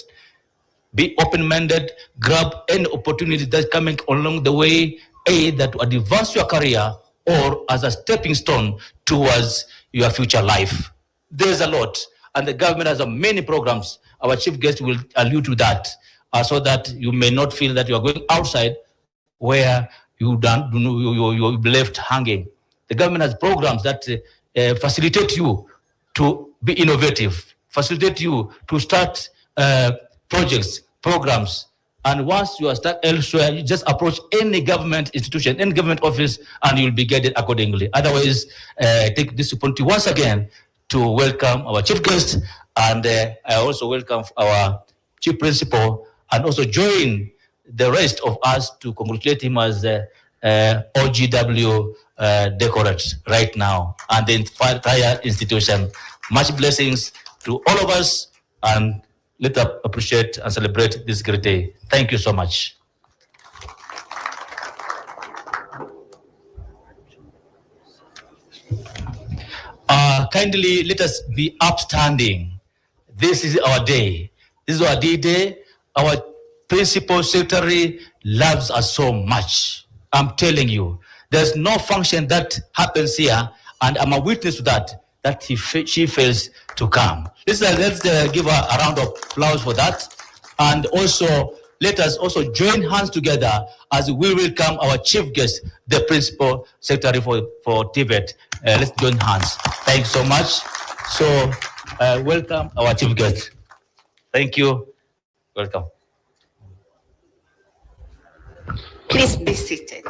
Be open-minded, grab any opportunity that's coming along the way, either to advance your career or as a stepping stone towards your future life. There's a lot, and the government has many programs. Our chief guest will allude to that, so that you may not feel that you are going outside where you'll be left hanging. The government has programs that facilitate you to be innovative, facilitate you to start projects, programs. And once you are stuck elsewhere, you just approach any government institution, any government office, and you'll be guided accordingly. Otherwise, take this opportunity once again to welcome our chief guest, and I also welcome our chief principal, and also join the rest of us to congratulate him as OGW decorate right now, and the entire institution. Much blessings to all of us, and let us appreciate and celebrate this great day. Thank you so much. Kindly let us be upstanding. This is our day. This is our day. Our principal secretary loves us so much. I'm telling you, there's no function that happens here, and I'm a witness to that she fails to come. Let's give her a round of applause for that. And also, let us also join hands together as we welcome our chief guest, the principal secretary for TVET. Let's join hands. Thanks so much. So, welcome our chief guest. Thank you. Welcome. Please be seated.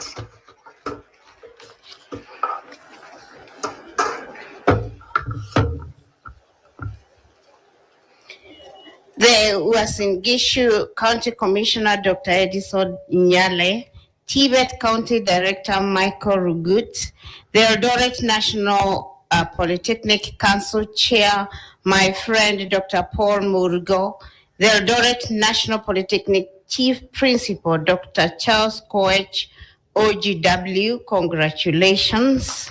The Uasin Gishu County Commissioner, Dr. Edison Nyale, Tibet County Director, Michael Rugut, the Eldoret National Polytechnic Council Chair, my friend, Dr. Paul Murugo, the Eldoret National Polytechnic Chief Principal, Dr. Charles Koech, OGW, congratulations.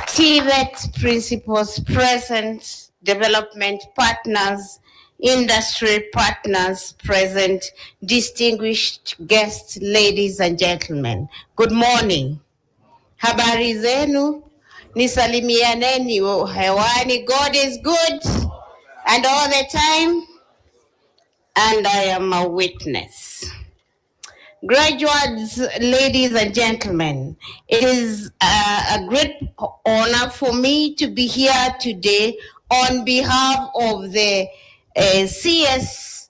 Tibet principals present, development partners, industry partners present, distinguished guests, ladies and gentlemen. Good morning. Habari zenu, nisalimianeni hewani. God is good and all the time, and I am a witness. Graduates, ladies and gentlemen, it is a great honor for me to be here today on behalf of the CS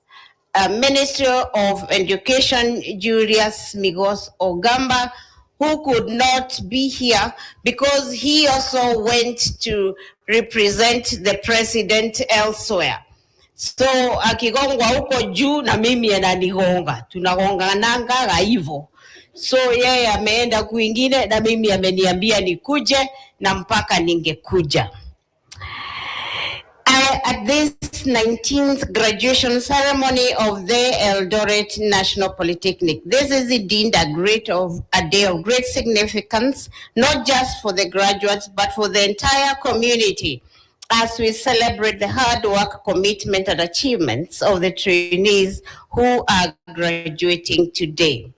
Minister of Education, Julius Migos Ogamba, who could not be here because he also went to represent the president elsewhere. So akigongwa huko juu na mimi ananigonga, tunagongananga hivyo. So yeye ameenda kwingine na mimi ameniambia nikuje na mpaka ningekuja. At this 19th graduation ceremony of the Eldoret National Polytechnic. This is indeed a day of great significance, not just for the graduates, but for the entire community, as we celebrate the hard work, commitment, and achievements of the trainees who are graduating today.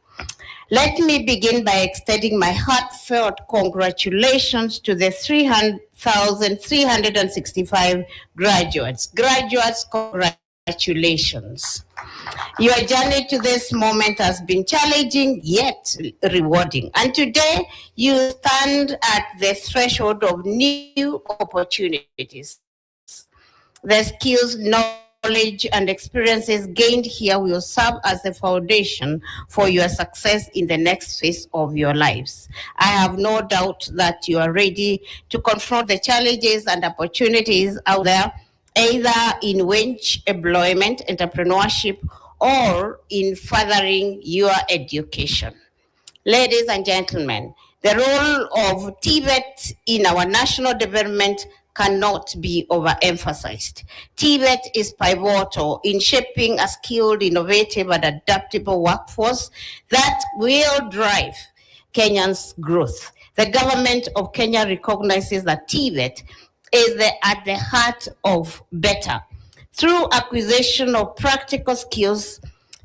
Let me begin by extending my heartfelt congratulations to the 3,365 graduates. Graduates, congratulations. Your journey to this moment has been challenging yet rewarding. And today you stand at the threshold of new opportunities. The skills, knowledge, and experiences gained here will serve as the foundation for your success in the next phase of your lives. I have no doubt that you are ready to confront the challenges and opportunities out there, either in wage employment, entrepreneurship, or in furthering your education. Ladies and gentlemen, the role of TVET in our national development cannot be overemphasized. TVET is pivotal in shaping a skilled, innovative, and adaptable workforce that will drive Kenya's growth. The government of Kenya recognizes that TVET is at the heart of better. Through acquisition of practical skills,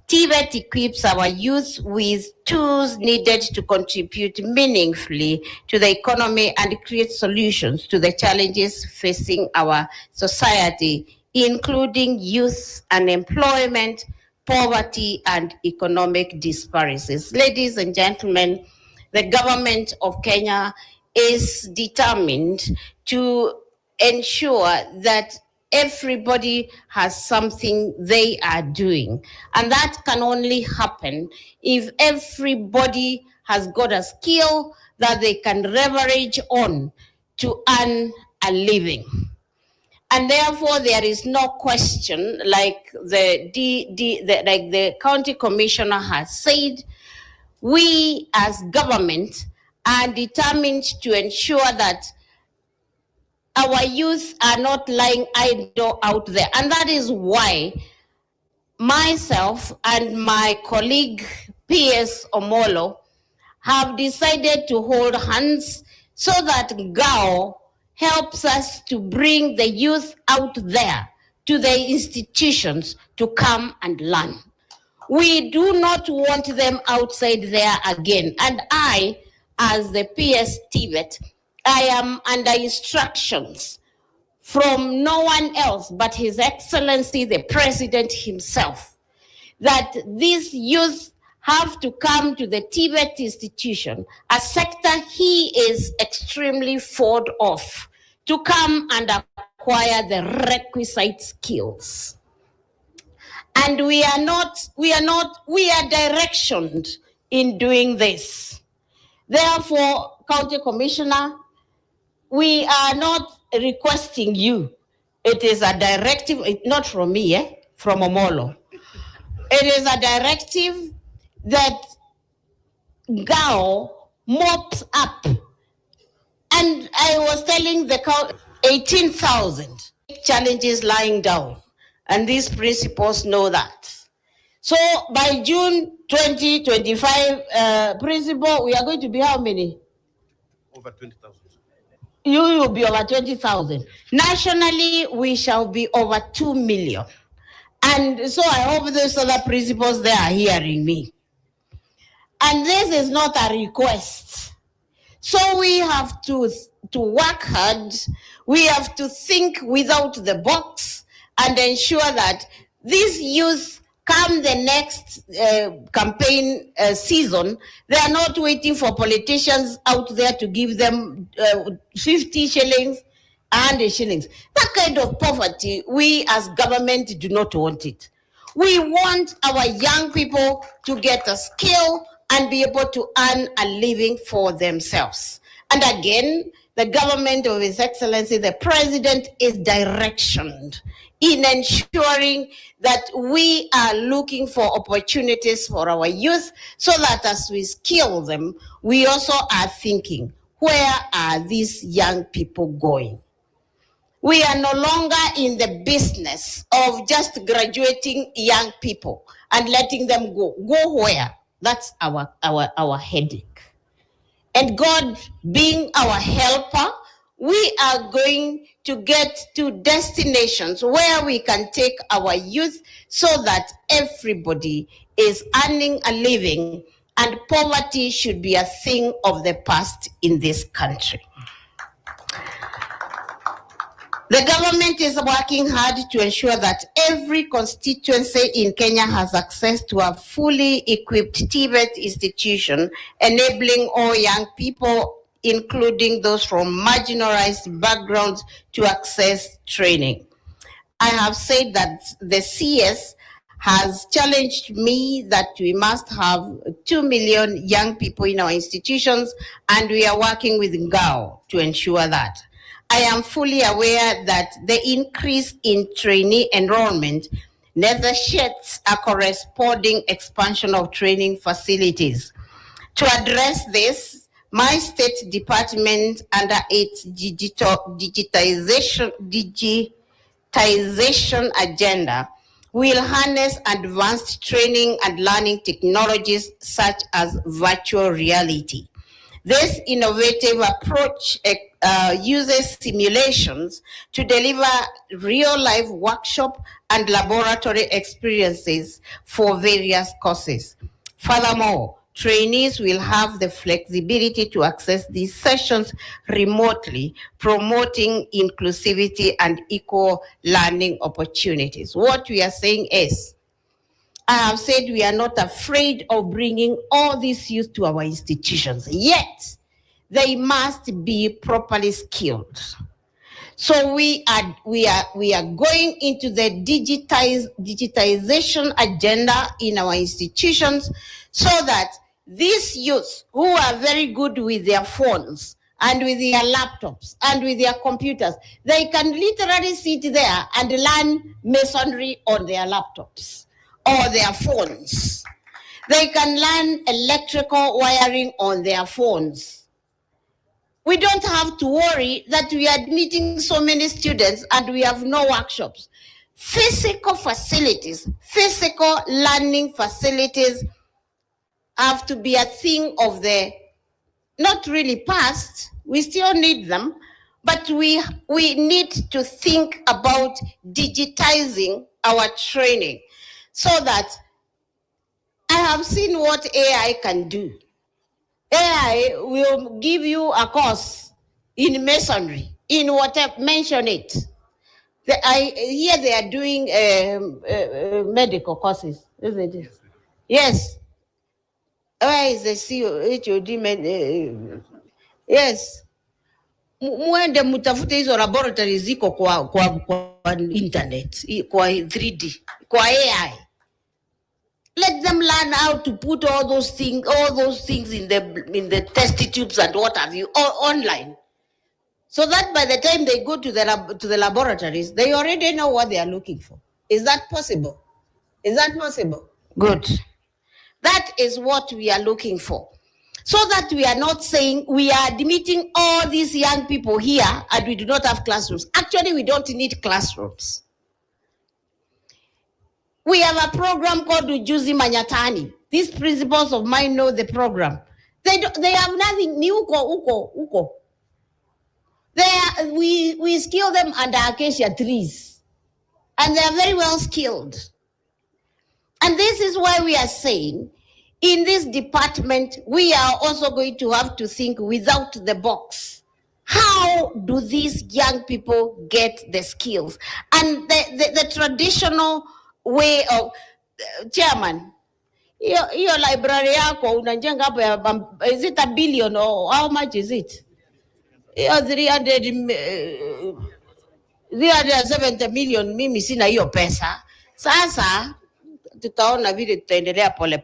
TVET equips our youth with tools needed to contribute meaningfully to the economy and create solutions to the challenges facing our society, including youth unemployment, poverty, and economic disparities. Ladies and gentlemen, the government of Kenya is determined to ensure that everybody has something they are doing. And that can only happen if everybody has got a skill that they can leverage on to earn a living. And therefore, there is no question, like the county commissioner has said, we as government are determined to ensure that our youth are not lying idle out there. And that is why myself and my colleague PS Omolo have decided to hold hands so that GAO helps us to bring the youth out there to the institutions to come and learn. We do not want them outside there again. And I, as the PS TVET, I am under instructions from no one else but His Excellency the President himself, that these youth have to come to the TVET institution, a sector he is extremely fond of, to come and acquire the requisite skills. And we are directioned in doing this. Therefore, County Commissioner, we are not requesting you. It is a directive, not from me, from Omolo. It is a directive that GAO mops up. And I was telling the county, 18,000 challenges lying down. And these principals know that. So by June 2025, principal, we are going to be how many? Over 20,000. You will be over 20,000. Nationally, we shall be over 2 million. And so I hope those other principals there are hearing me. And this is not a request. So we have to work hard. We have to think without the box and ensure that these youth come the next campaign season, they are not waiting for politicians out there to give them 50 shillings, 100 shillings. That kind of poverty, we as government do not want it. We want our young people to get a skill and be able to earn a living for themselves. And again, the government of His Excellency, the President, is directioned in ensuring that we are looking for opportunities for our youth so that as we skill them, we also are thinking, where are these young people going? We are no longer in the business of just graduating young people and letting them go. Go where? That's our headache. And God being our helper, we are going to get to destinations where we can take our youth so that everybody is earning a living and poverty should be a thing of the past in this country. The government is working hard to ensure that every constituency in Kenya has access to a fully equipped TVET institution, enabling all young people, including those from marginalized backgrounds, to access training. I have said that the CS has challenged me that we must have 2 million young people in our institutions, and we are working with GAO to ensure that. I am fully aware that the increase in trainee enrollment negotiates a corresponding expansion of training facilities. To address this, my state department, under its digitization agenda, will harness advanced training and learning technologies such as virtual reality. This innovative approach uses simulations to deliver real-life workshop and laboratory experiences for various courses. Furthermore, trainees will have the flexibility to access these sessions remotely, promoting inclusivity and equal learning opportunities. What we are saying is, I have said we are not afraid of bringing all these youth to our institutions, yet they must be properly skilled. So we are going into the digitization agenda in our institutions, so that these youth who are very good with their phones and with their laptops and with their computers, they can literally sit there and learn masonry on their laptops or their phones. They can learn electrical wiring on their phones. We don't have to worry that we are admitting so many students and we have no workshops. Physical facilities, physical learning facilities have to be a thing of the, not really past, we still need them, but we need to think about digitizing our training, so that I have seen what AI can do. AI will give you a course in masonry, in whatever, mention it. Here they are doing medical courses, isn't it? Yes. Where is the HOD? Yes. Muende mutafute hizo laboratory ziko kwa internet, kwa 3D, kwa AI. Let them learn how to put all those things in the test tubes and what have you, online, so that by the time they go to the laboratories, they already know what they are looking for. Is that possible? Is that possible? Good. That is what we are looking for, so that we are not saying we are admitting all these young people here and we do not have classrooms. Actually, we don't need classrooms. We have a program called Ujuzi Manyatani. These principals of mine know the program. They have nothing. Ni uko. We skill them under acacia trees, and they are very well skilled. And this is why we are saying, in this department, we are also going to have to think without the box. How do these young people get the skills? And the traditional way of, chairman, your library yako unajenga hapo, is it $1 billion or how much is it? 370 million, mimi sina hiyo pesa. Sasa tutaona vile tutaendelea pole.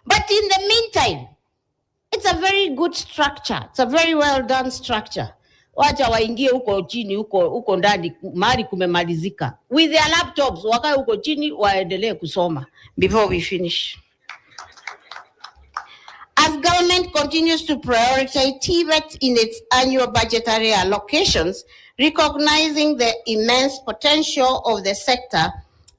But in the meantime, it's a very good structure. It's a very well done structure. Wacha waingie huko chini, huko ndani mahali kumemalizika. With their laptops, wakae huko chini waendelee kusoma before we finish. As government continues to prioritize TVET in its annual budgetary allocations, recognizing the immense potential of the sector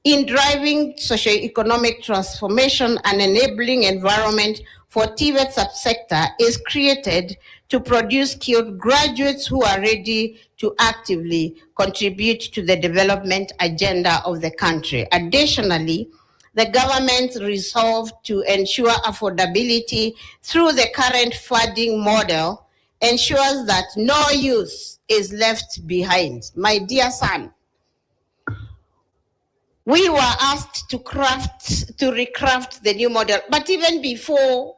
in driving socio-economic transformation and enabling environment for TVET subsector is created to produce skilled graduates who are ready to actively contribute to the development agenda of the country. Additionally, the government resolved to ensure affordability through the current funding model ensures that no youth is left behind. My dear son, we were asked to recraft the new model, but even before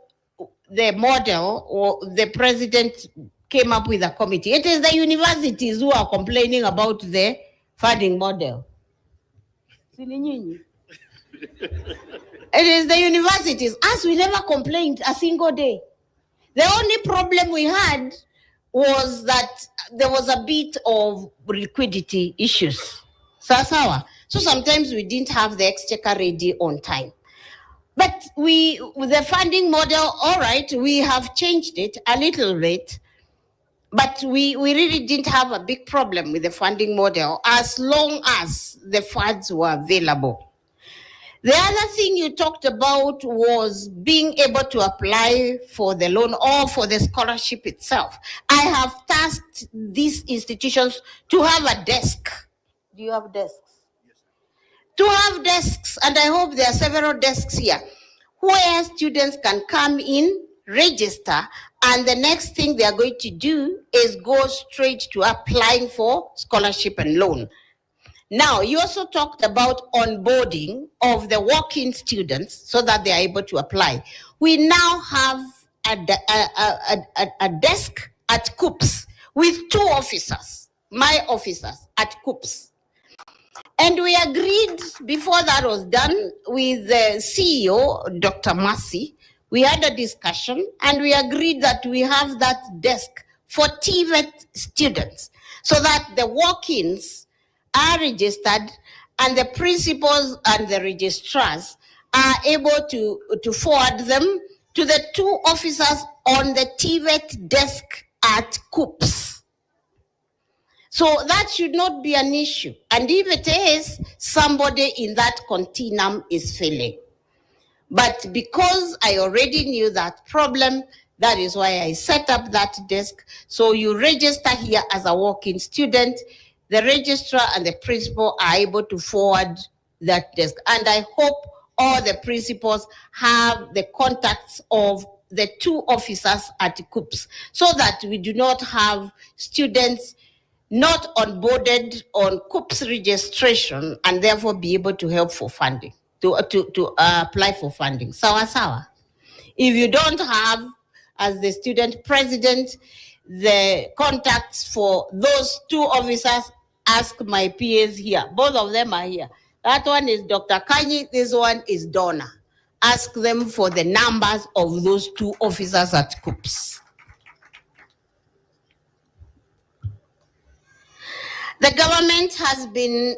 the model, or the president came up with a committee, it is the universities who are complaining about the funding model. It is the universities. Us, we never complained a single day. The only problem we had was that there was a bit of liquidity issues. Sawa. So sometimes we didn't have the exchequer ready on time. But with the funding model, all right, we have changed it a little bit, but we really didn't have a big problem with the funding model as long as the funds were available. The other thing you talked about was being able to apply for the loan or for the scholarship itself. I have tasked these institutions to have a desk. Do you have desks? To have desks, and I hope there are several desks here, where students can come in, register, and the next thing they are going to do is go straight to applying for scholarship and loan. Now, you also talked about onboarding of the walk-in students so that they are able to apply. We now have a desk at COOPS with 2 officers, my officers at COOPS. And we agreed before that was done with the CEO, Dr. Mercy. We had a discussion and we agreed that we have that desk for TVET students so that the walk-ins are registered and the principals and the registrars are able to forward them to the 2 officers on the TVET desk at COOPS. So that should not be an issue. And if it is, somebody in that continuum is failing. But because I already knew that problem, that is why I set up that desk. So you register here as a walk-in student, the registrar and the principal are able to forward that desk. And I hope all the principals have the contacts of the 2 officers at COOPS so that we do not have students not onboarded on COOPS registration and therefore be able to help for funding, to apply for funding. Sawa sawa. If you don't have, as the student president, the contacts for those 2 officers, ask my PAs here. Both of them are here. That one is Dr. Kanyi, this one is Donna. Ask them for the numbers of those 2 officers at COOPS. The government has been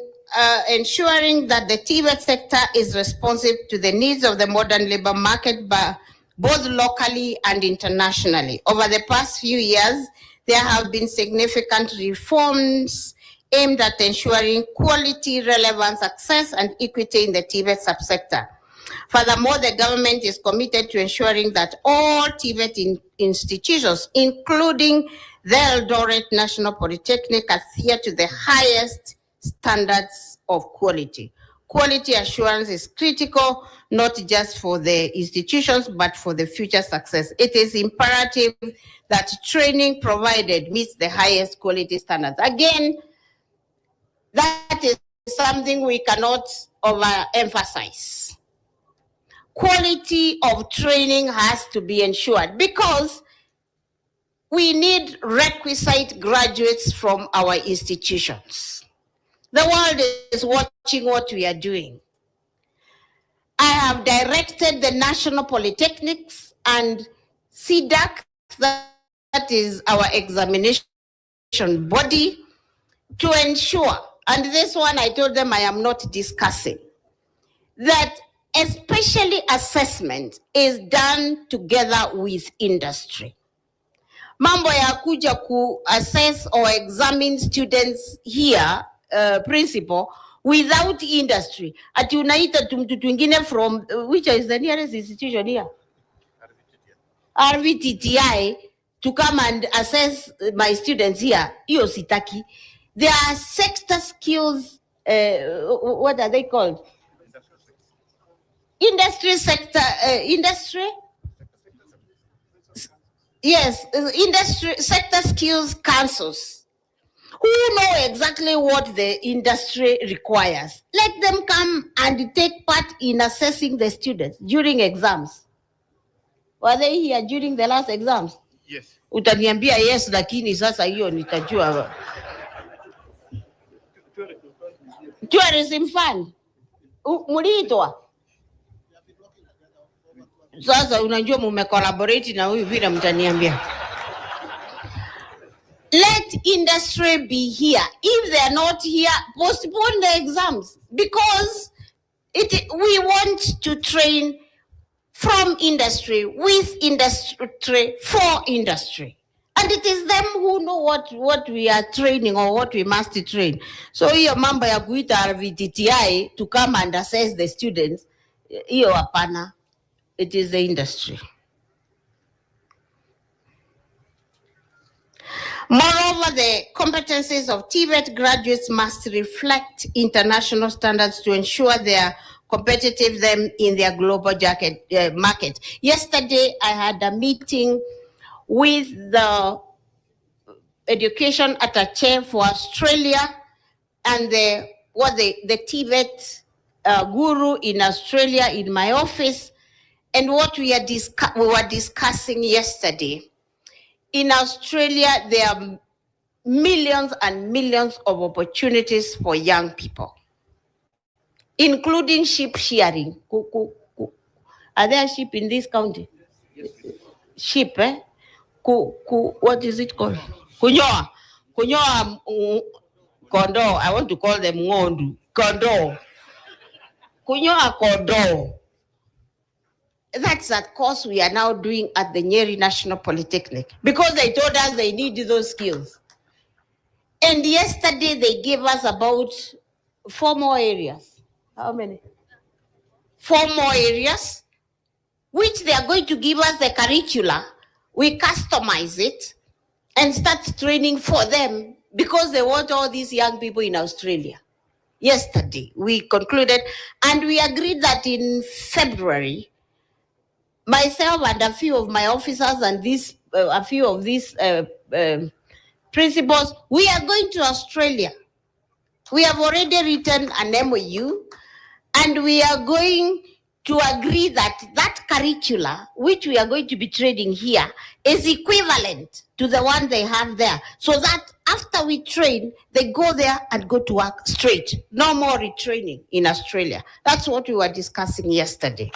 ensuring that the TVET sector is responsive to the needs of the modern labor market, both locally and internationally. Over the past few years, there have been significant reforms aimed at ensuring quality, relevance, access, and equity in the TVET subsector. Furthermore, the government is committed to ensuring that all TVET institutions, including the Eldoret National Polytechnic, adhere to the highest standards of quality. Quality assurance is critical, not just for the institutions, but for the future success. It is imperative that training provided meets the highest quality standards. Again, that is something we cannot overemphasize. Quality of training has to be ensured because we need requisite graduates from our institutions. The world is watching what we are doing. I have directed the National Polytechnics and CDAC, that is our examination body, to ensure, and this one I told them I am not discussing, that especially assessment is done together with industry. Mambo ya kuja ku assess or examine students here, principal, without industry. Ati unaita mtu twingine from, which is the nearest institution here? RVTTI, to come and assess my students here. Iyo sitaki. There are sector skills, what are they called? Industry sector, industry? Yes, industry sector skills councils who know exactly what the industry requires. Let them come and take part in assessing the students during exams. Were they here during the last exams? Yes. Utaniambia yes, lakini sasa hiyo nitajua. Tourism fund. Muliitwa? Sasa unajua mume collaborate na huyu vile mtaniambia. Let industry be here. If they are not here, postpone the exams, because we want to train from industry, with industry, for industry. And it is them who know what we are training or what we must train. So hiyo mambo ya kuita RVTTI to come and assess the students, hiyo hapana. It is the industry. Moreover, the competencies of TVET graduates must reflect international standards to ensure they are competitive them in their global market. Yesterday, I had a meeting with the education attaché for Australia and the TVET guru in Australia in my office, and what we were discussing yesterday. In Australia, there are millions and millions of opportunities for young people, including sheep shearing. Are there sheep in this county? Sheep, eh? What is it called? Kunyoa. Kunyoa kondo. I want to call them ngondu. Kondo. Kunyoa kondo. That's that course we are now doing at the Nyeri National Polytechnic, because they told us they need those skills. And yesterday they gave us about 4 more areas. How many? 4 more areas, which they are going to give us the curricula. We customize it and start training for them, because they want all these young people in Australia. Yesterday we concluded, and we agreed that in February, myself and a few of my officers and a few of these principals, we are going to Australia. We have already written an MOU, and we are going to agree that that curricula, which we are going to be training here, is equivalent to the one they have there, so that after we train, they go there and go to work straight. No more retraining in Australia. That's what we were discussing yesterday.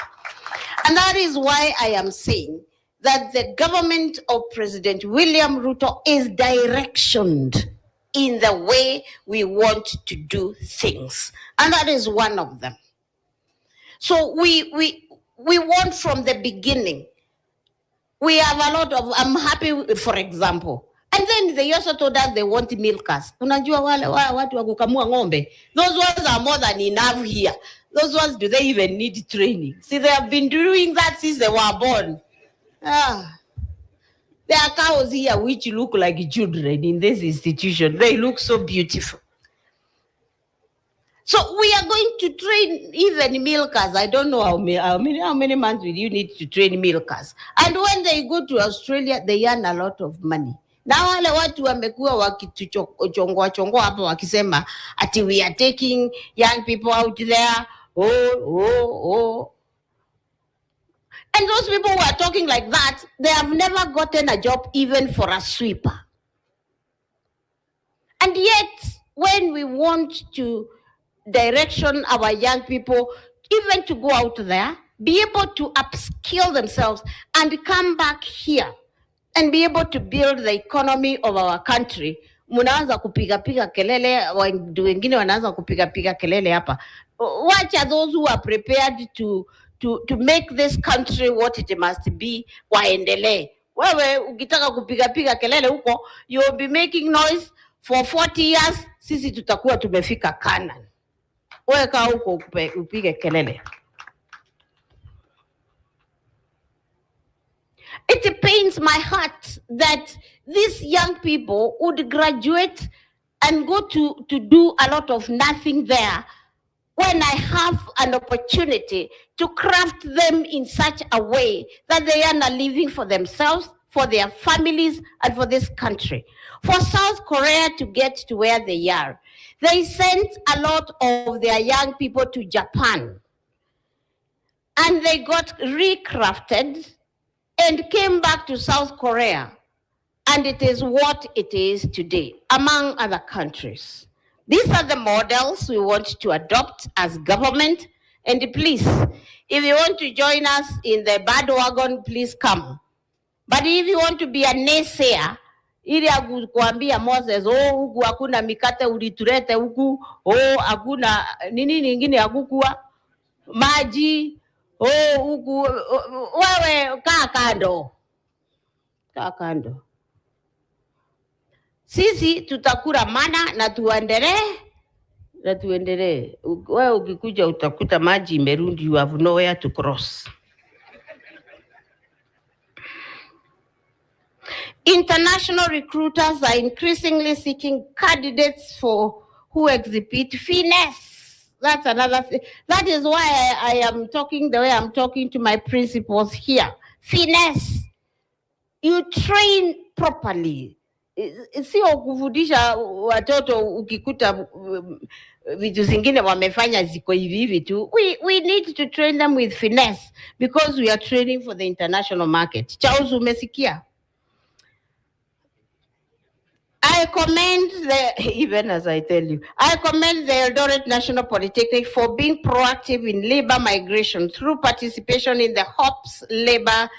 And that is why I am saying that the government of President William Ruto is directioned in the way we want to do things. And that is one of them. So we want from the beginning. We have a lot of, I'm happy, for example. And then they also told us they want milkers. Unajua wale watu wa kukamua ng'ombe. Those ones are more than enough here. Those ones, do they even need training? See, they have been doing that since they were born. There are cows here which look like children in this institution. They look so beautiful. So we are going to train even milkers. I don't know how many months will you need to train milkers. And when they go to Australia, they earn a lot of money. Na wale watu wamekuwa wakituchongoa hapa wakisema ati we are taking young people out there. And those people who are talking like that, they have never gotten a job even for a sweeper. And yet, when we want to direction our young people, even to go out there, be able to upskill themselves and come back here and be able to build the economy of our country. Munaanza kupiga kelele, wengine wanaanza kupiga kelele hapa. Wacha those who are prepared to make this country what it must be, waendelee. Wewe ukitaka kupiga kelele huko, you will be making noise for 40 years, sisi tutakuwa tumefika Canaan. Wewe kaa huko upige kelele. It pains my heart that these young people would graduate and go to do a lot of nothing there, when I have an opportunity to craft them in such a way that they earn a living for themselves, for their families, and for this country. For South Korea to get to where they are, they sent a lot of their young people to Japan, and they got recrafted and came back to South Korea, and it is what it is today, among other countries. These are the models we want to adopt as government, and please, if you want to join us in the bandwagon, please come. But if you want to be a naysayer, ili kuambia Moses, huku hakuna mikate ulitulete huku, hakuna nini nyingine hakukua maji, huku wewe kaa kando. Kaa kando. Sisi tutakula mana na tuendelee. Wewe ukikuja utakuta maji imerundi, you have nowhere to cross. International recruiters are increasingly seeking candidates who exhibit finesse. That's another thing. That is why I am talking the way I'm talking to my principals here. Finesse. You train properly. Sio kufundisha watoto ukikuta vitu zingine wamefanya ziko hivi tu. We need to train them with finesse because we are training for the international market. Charles, umesikia? I commend even as I tell you, I commend the Eldoret National Polytechnic for being proactive in labor migration through participation in the HOPS Labor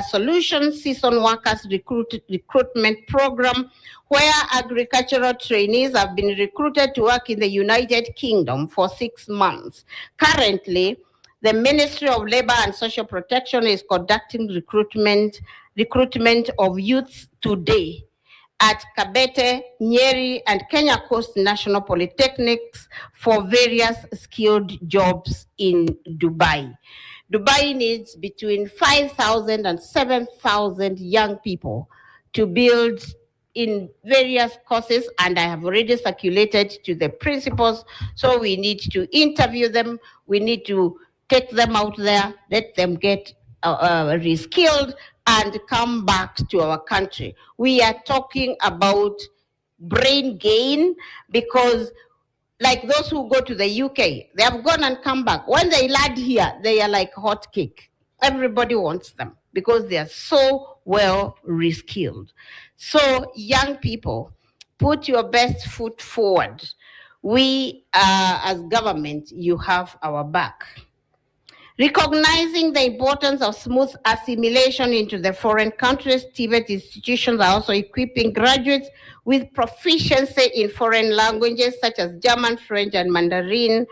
Solutions Season Workers Recruitment Program, where agricultural trainees have been recruited to work in the United Kingdom for 6 months. Currently, the Ministry of Labor and Social Protection is conducting recruitment of youths today at Kabete, Nyeri, and Kenya Coast National Polytechnics for various skilled jobs in Dubai. Dubai needs between 5,000 and 7,000 young people to build in various courses, and I have already circulated to the principals, so we need to interview them, we need to take them out there, let them get reskilled, and come back to our country. We are talking about brain gain because like those who go to the UK, they have gone and come back. When they land here, they are like hot cake. Everybody wants them because they are so well reskilled. So young people, put your best foot forward. We, as government, you have our back. Recognizing the importance of smooth assimilation into the foreign countries, TVET institutions are also equipping graduates with proficiency in foreign languages such as German, French, and Mandarin,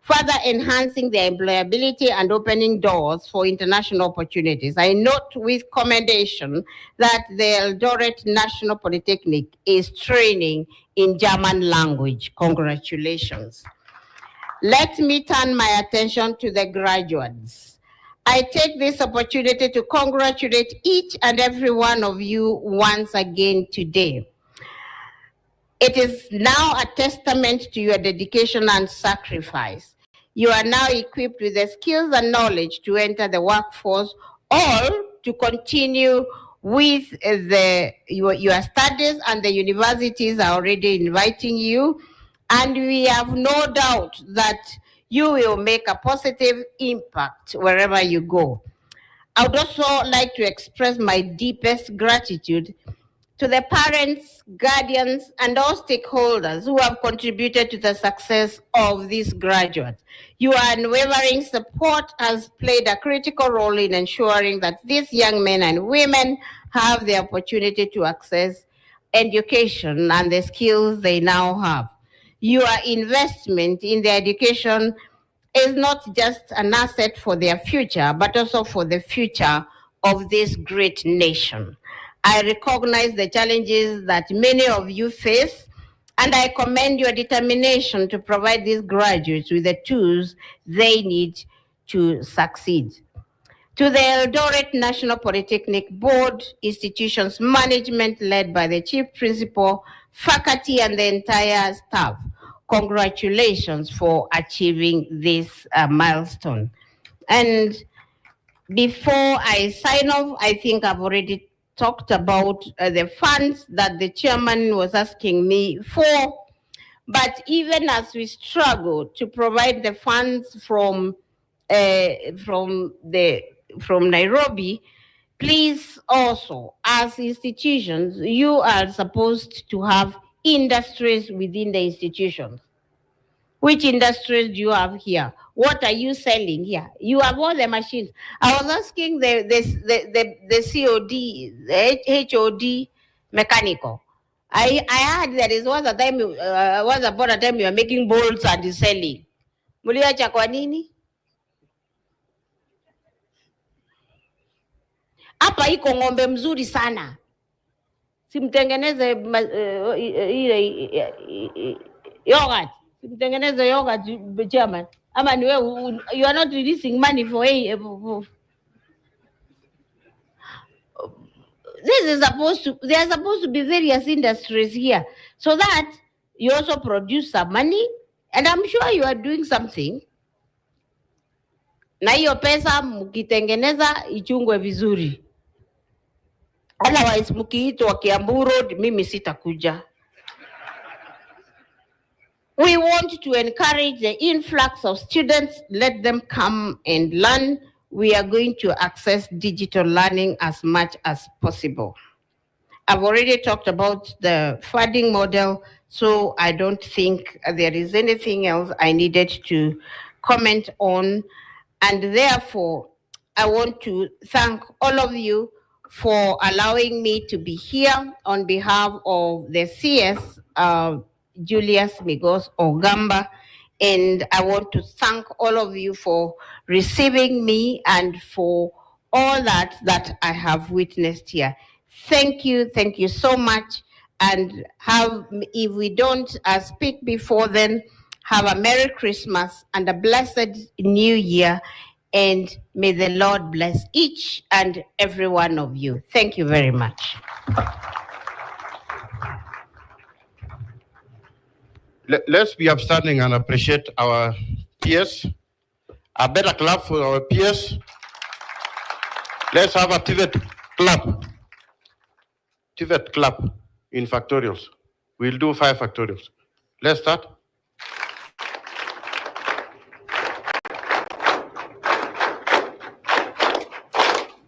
further enhancing their employability and opening doors for international opportunities. I note with commendation that the Eldoret National Polytechnic is training in German language. Congratulations. Let me turn my attention to the graduates. I take this opportunity to congratulate each and every one of you once again today. It is now a testament to your dedication and sacrifice. You are now equipped with the skills and knowledge to enter the workforce or to continue with your studies, and the universities are already inviting you. And we have no doubt that you will make a positive impact wherever you go. I would also like to express my deepest gratitude to the parents, guardians, and all stakeholders who have contributed to the success of these graduates. Your unwavering support has played a critical role in ensuring that these young men and women have the opportunity to access education and the skills they now have. Your investment in their education is not just an asset for their future, but also for the future of this great nation. I recognize the challenges that many of you face, and I commend your determination to provide these graduates with the tools they need to succeed. To the Eldoret National Polytechnic Board, institutions management led by the Chief Principal, faculty, and the entire staff, congratulations for achieving this milestone. And before I sign off, I think I've already talked about the funds that the chairman was asking me for. But even as we struggle to provide the funds from Nairobi, please also, as institutions, you are supposed to have industries within the institutions. Which industries do you have here? What are you selling here? You have all the machines. I was asking the COD, the HOD, mechanical. I heard there was a time, once upon a time you are making bolts and selling. Muliacha kwa nini? Hapa iko ng'ombe mzuri sana. Simtengeneze yogurt. Simtengeneze yogurt, chairman. Ama niwe, you are not releasing money for this is supposed to, there are supposed to be various industries here so that you also produce some money, and I'm sure you are doing something. Na hiyo pesa mkitengeneza ichungwe vizuri. Otherwise mkiitwa Kiambu Road mimi sitakuja. We want to encourage the influx of students, let them come and learn. We are going to access digital learning as much as possible. I've already talked about the funding model, so I don't think there is anything else I needed to comment on. And therefore, I want to thank all of you for allowing me to be here on behalf of the CS, Julius Migos Ogamba. And I want to thank all of you for receiving me and for all that I have witnessed here. Thank you so much. And if we don't speak before then, have a Merry Christmas and a blessed New Year. And may the Lord bless each and every one of you. Thank you very much. Let's be upstanding and appreciate our peers. A better clap for our peers. Let's have a TVET clap. TVET clap in factorials. We'll do 5 factorials. Let's start.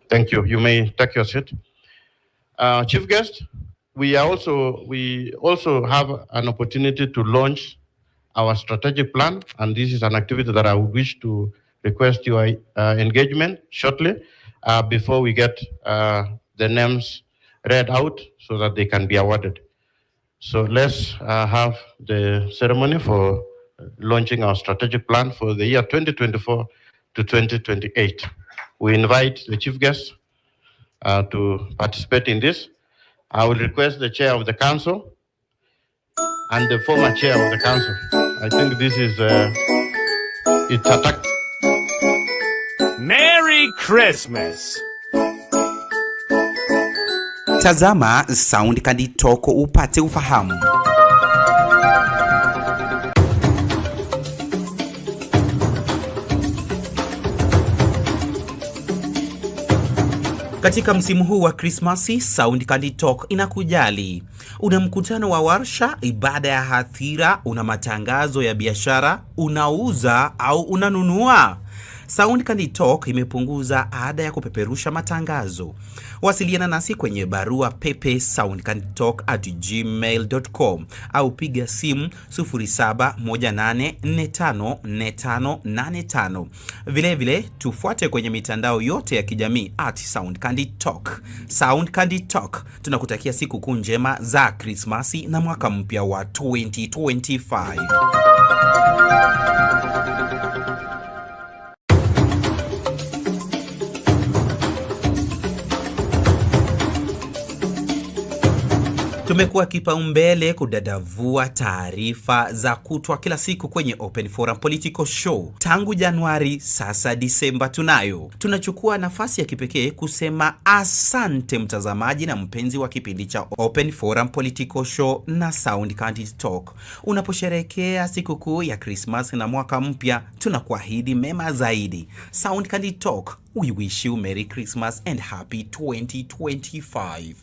Thank you. You may take your seat. Chief guest, we also have an opportunity to launch our strategic plan, and this is an activity that I would wish to request your engagement shortly before we get the names read out so that they can be awarded. So let's have the ceremony for launching our strategic plan for the year 2024 to 2028. We invite the chief guest to participate in this. I will request the chair of the council and the former chair of the council. I think this is it's attack. Merry Christmas. Tazama Sound Candy Talk upate ufahamu. Katika msimu huu wa Krismasi, Sound Candy Talk inakujali. Una mkutano wa warsha, ibada ya hadhira, una matangazo ya biashara, unauza au unanunua. Sound Candy Talk imepunguza ada ya kupeperusha matangazo. Wasiliana nasi kwenye barua pepe soundcandytalk@gmail.com au piga simu 0718454585. Vile tufuate kwenye mitandao yote ya kijamii @soundcandytalk. Sound Candy Talk, tunakutakia siku kuu njema za Krismasi na mwaka mpya wa 2025. Tumekuwa kipaumbele kudadavua taarifa za kutwa kila siku kwenye Open Forum Political Show. Tangu Januari, sasa Disemba tunayo. Tunachukua nafasi ya kipekee kusema asante mtazamaji na mpenzi wa kipindi cha Open Forum Political Show na Sound Candy Talk. Unaposherehekea sikukuu ya Christmas na mwaka mpya, tunakuahidi mema zaidi. Sound Candy Talk, we wish you Merry Christmas and Happy 2025.